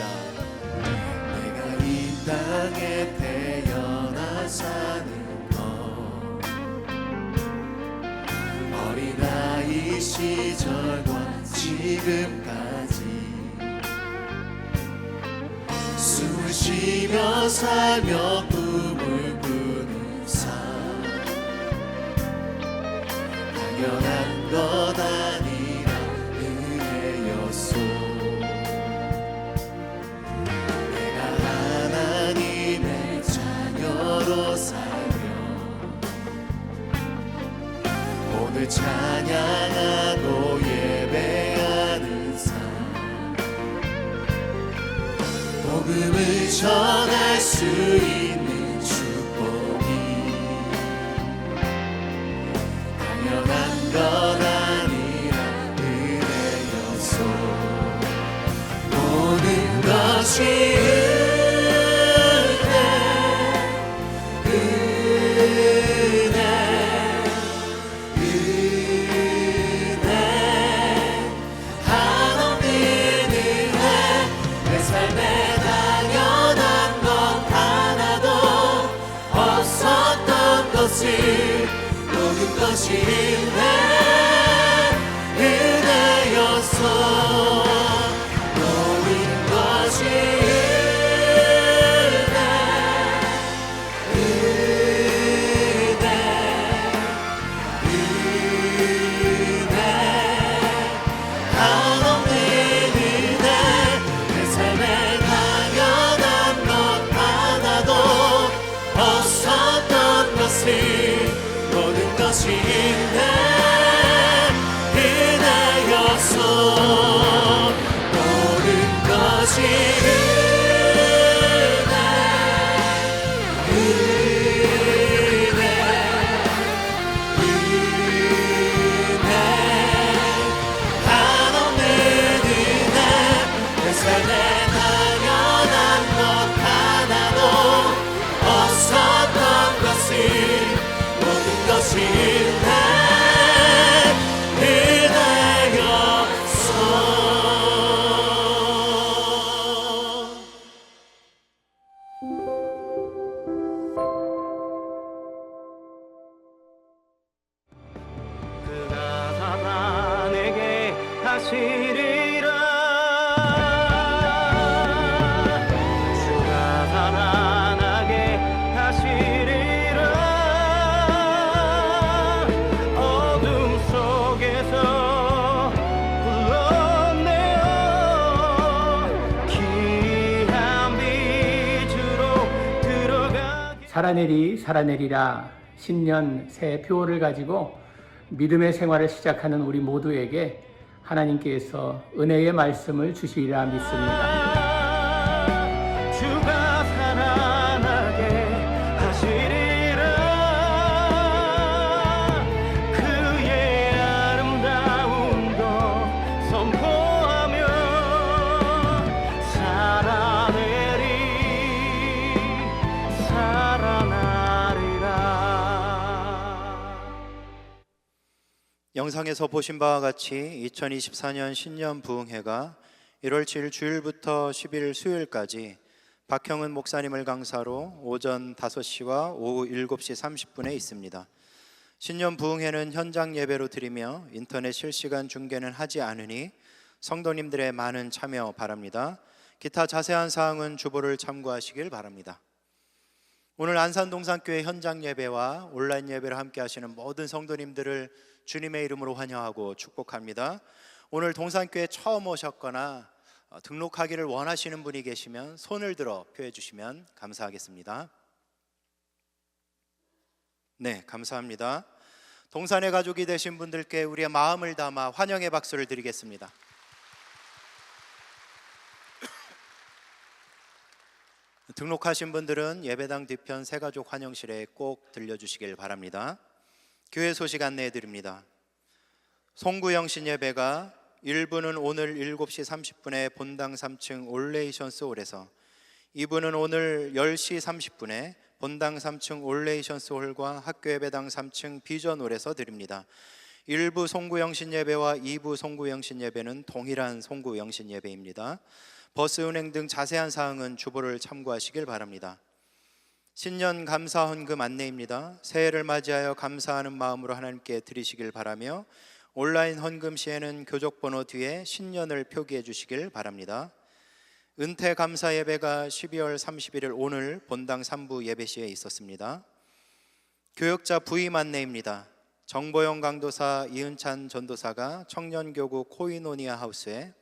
내가 이 땅에 태어나 사는 어린아이 시절과 지금까지 숨을 쉬며 살며 꿈을 꾸는 삶 당연한 것 아니라 은혜였소. 내가 하나님의 자녀로 살며 오늘 찬양하고 예배하는 삶 복음을 전할 수 있는 축복이 당연한 것 아니라 은혜였소. 모든 것이 모든 것이 은혜였소. 모든 것이 은혜 한없는 은혜 내 삶에 당연한 것 하나도 없었던 것을 모든 것이 은혜였소. 모든 것이 은혜 한없는 은혜 내 삶에 당연한 것 하나도 없었던 것을 모든 것이 그가 살아내게 하시리라. 주가 살아나게 하시리라. 어둠 속에서 불러내어 귀한 빛으로 들어가게. 살아내리라 신년 새 표를 가지고 믿음의 생활을 시작하는 우리 모두에게 하나님께서 은혜의 말씀을 주시리라 믿습니다. 주가 살아나게 하시리라. 그의 아름다움도 선포하며 살아나리라. 영상에서 보신 바와 같이 2024년 신년 부흥회가 1월 7일 주일부터 10일 수요일까지 박형은 목사님을 강사로 오전 5시와 오후 7시 30분에 있습니다. 신년 부흥회는 현장 예배로 드리며 인터넷 실시간 중계는 하지 않으니 성도님들의 많은 참여 바랍니다. 기타 자세한 사항은 주보를 참고하시길 바랍니다. 오늘 안산동산교회 현장 예배와 온라인 예배를 함께 하시는 모든 성도님들을 주님의 이름으로 환영하고 축복합니다. 오늘 동산교회 처음 오셨거나 등록하기를 원하시는 분이 계시면 손을 들어 표해 주시면 감사하겠습니다. 네, 감사합니다. 동산의 가족이 되신 분들께 우리의 마음을 담아 환영의 박수를 드리겠습니다. 등록하신 분들은 예배당 뒤편 새가족 환영실에 꼭 들려주시길 바랍니다. 교회 소식 안내해 드립니다. 송구영신 예배가 1부는 오늘 7시 30분에 본당 3층 올레이션스 홀에서, 2부는 오늘 10시 30분에 본당 3층 올레이션스 홀과 학교 예배당 3층 비전 홀에서 드립니다. 1부 송구영신 예배와 2부 송구영신 예배는 동일한 송구영신 예배입니다. 버스 운행 등 자세한 사항은 주보를 참고하시길 바랍니다. 신년 감사 헌금 안내입니다. 새해를 맞이하여 감사하는 마음으로 하나님께 드리시길 바라며 온라인 헌금 시에는 교족번호 뒤에 신년을 표기해 주시길 바랍니다. 은퇴 감사 예배가 12월 31일 오늘 본당 3부 예배 시에 있었습니다. 교역자 부임 안내입니다. 정보영 강도사, 이은찬 전도사가 청년교구 코이노니아 하우스에,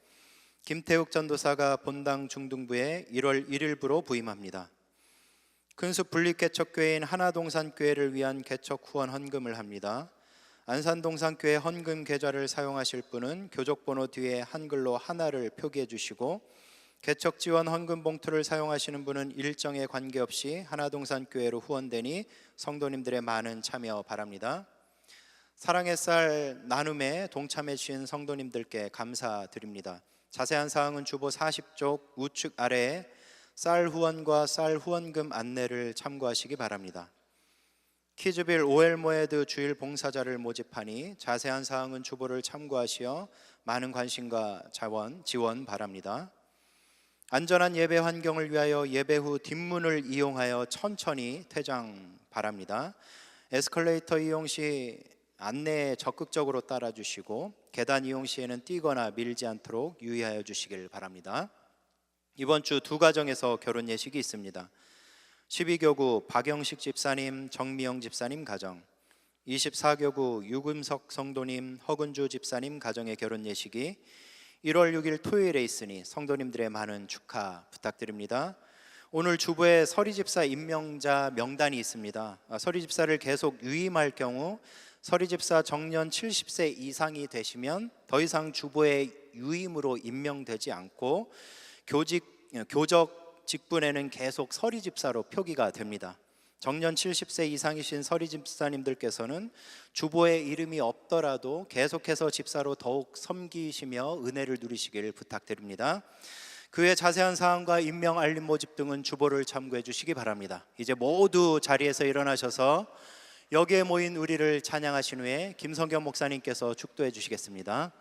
김태욱 전도사가 본당 중등부에 1월 1일부로 부임합니다. 근수 분립개척교회인 하나동산교회를 위한 개척 후원 헌금을 합니다. 안산동산교회 헌금 계좌를 사용하실 분은 교족번호 뒤에 한글로 하나를 표기해 주시고, 개척 지원 헌금 봉투를 사용하시는 분은 일정에 관계없이 하나동산교회로 후원되니 성도님들의 많은 참여 바랍니다. 사랑의 쌀 나눔에 동참해 주신 성도님들께 감사드립니다. 자세한 사항은 주보 40쪽 우측 아래에 쌀 후원과 쌀 후원금 안내를 참고하시기 바랍니다. 키즈빌 오엘모에드 주일 봉사자를 모집하니 자세한 사항은 주보를 참고하시어 많은 관심과 지원 바랍니다. 안전한 예배 환경을 위하여 예배 후 뒷문을 이용하여 천천히 퇴장 바랍니다. 에스컬레이터 이용 시 안내에 적극적으로 따라주시고 계단 이용 시에는 뛰거나 밀지 않도록 유의하여 주시길 바랍니다. 이번 주 두 가정에서 결혼 예식이 있습니다. 12교구 박영식 집사님, 정미영 집사님 가정, 24교구 유금석 성도님, 허근주 집사님 가정의 결혼 예식이 1월 6일 토요일에 있으니 성도님들의 많은 축하 부탁드립니다. 오늘 주부에 서리집사 임명자 명단이 있습니다. 서리집사를 계속 유임할 경우 서리집사 정년 70세 이상이 되시면 더 이상 주보의 유임으로 임명되지 않고 교적 직분에는 계속 서리집사로 표기가 됩니다. 정년 70세 이상이신 서리집사님들께서는 주보에 이름이 없더라도 계속해서 집사로 더욱 섬기시며 은혜를 누리시길 부탁드립니다. 그의 자세한 사항과 임명 알림 모집 등은 주보를 참고해 주시기 바랍니다. 이제 모두 자리에서 일어나셔서 여기에 모인 우리를 찬양하신 후에 김성겸 목사님께서 축도해 주시겠습니다.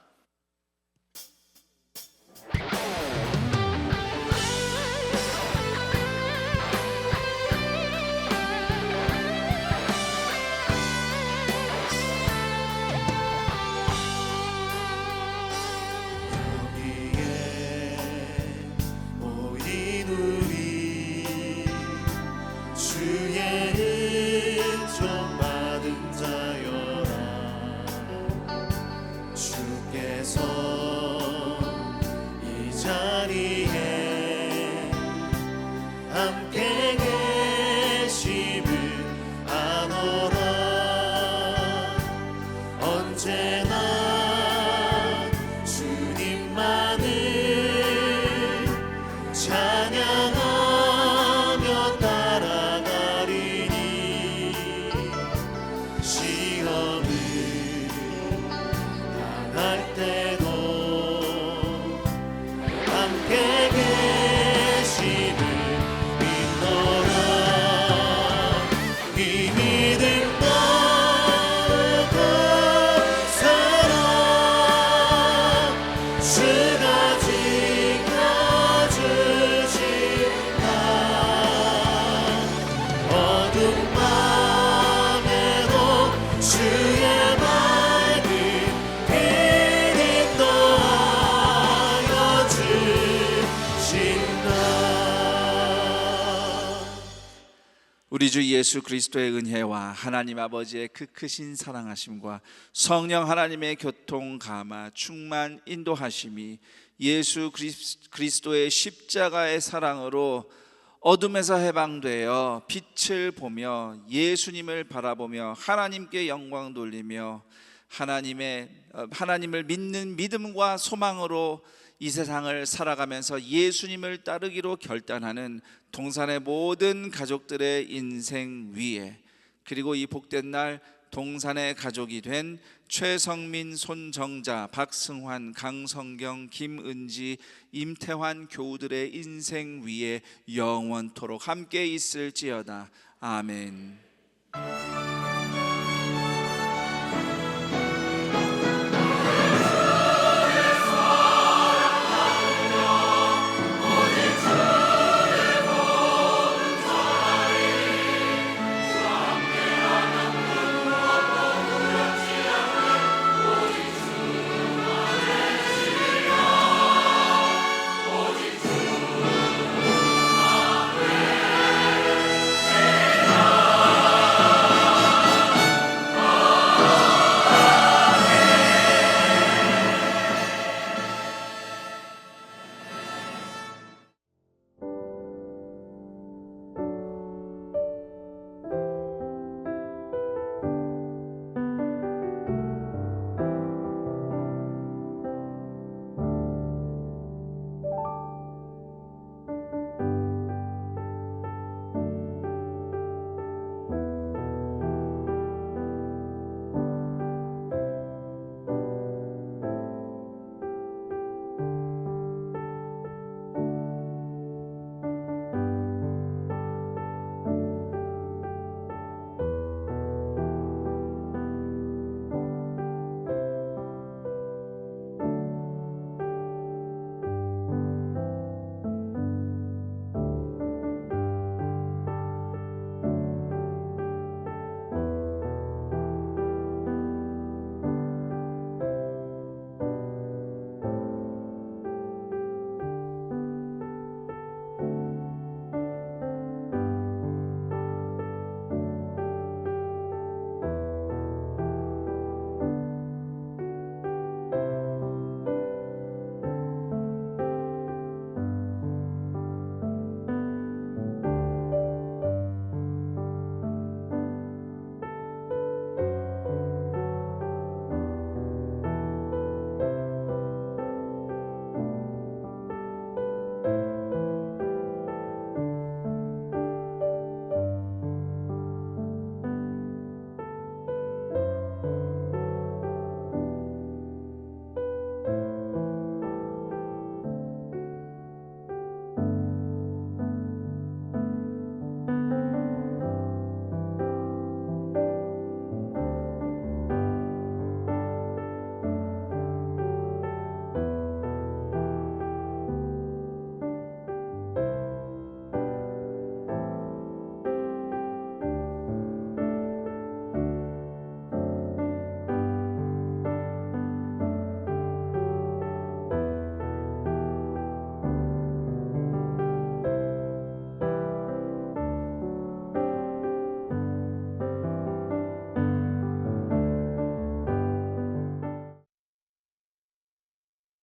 우리 주 예수 그리스도의 은혜와 하나님 아버지의 그 크신 사랑하심과 성령 하나님의 교통 감화 충만 인도하심이 예수 그리스도의 십자가의 사랑으로 어둠에서 해방되어 빛을 보며 예수님을 바라보며 하나님께 영광 돌리며 하나님을 믿는 믿음과 소망으로 이 세상을 살아가면서 예수님을 따르기로 결단하는 동산의 모든 가족들의 인생 위에, 그리고 이 복된 날 동산의 가족이 된 최성민, 손정자, 박승환, 강성경, 김은지, 임태환 교우들의 인생 위에 영원토록 함께 있을지어다. 아멘.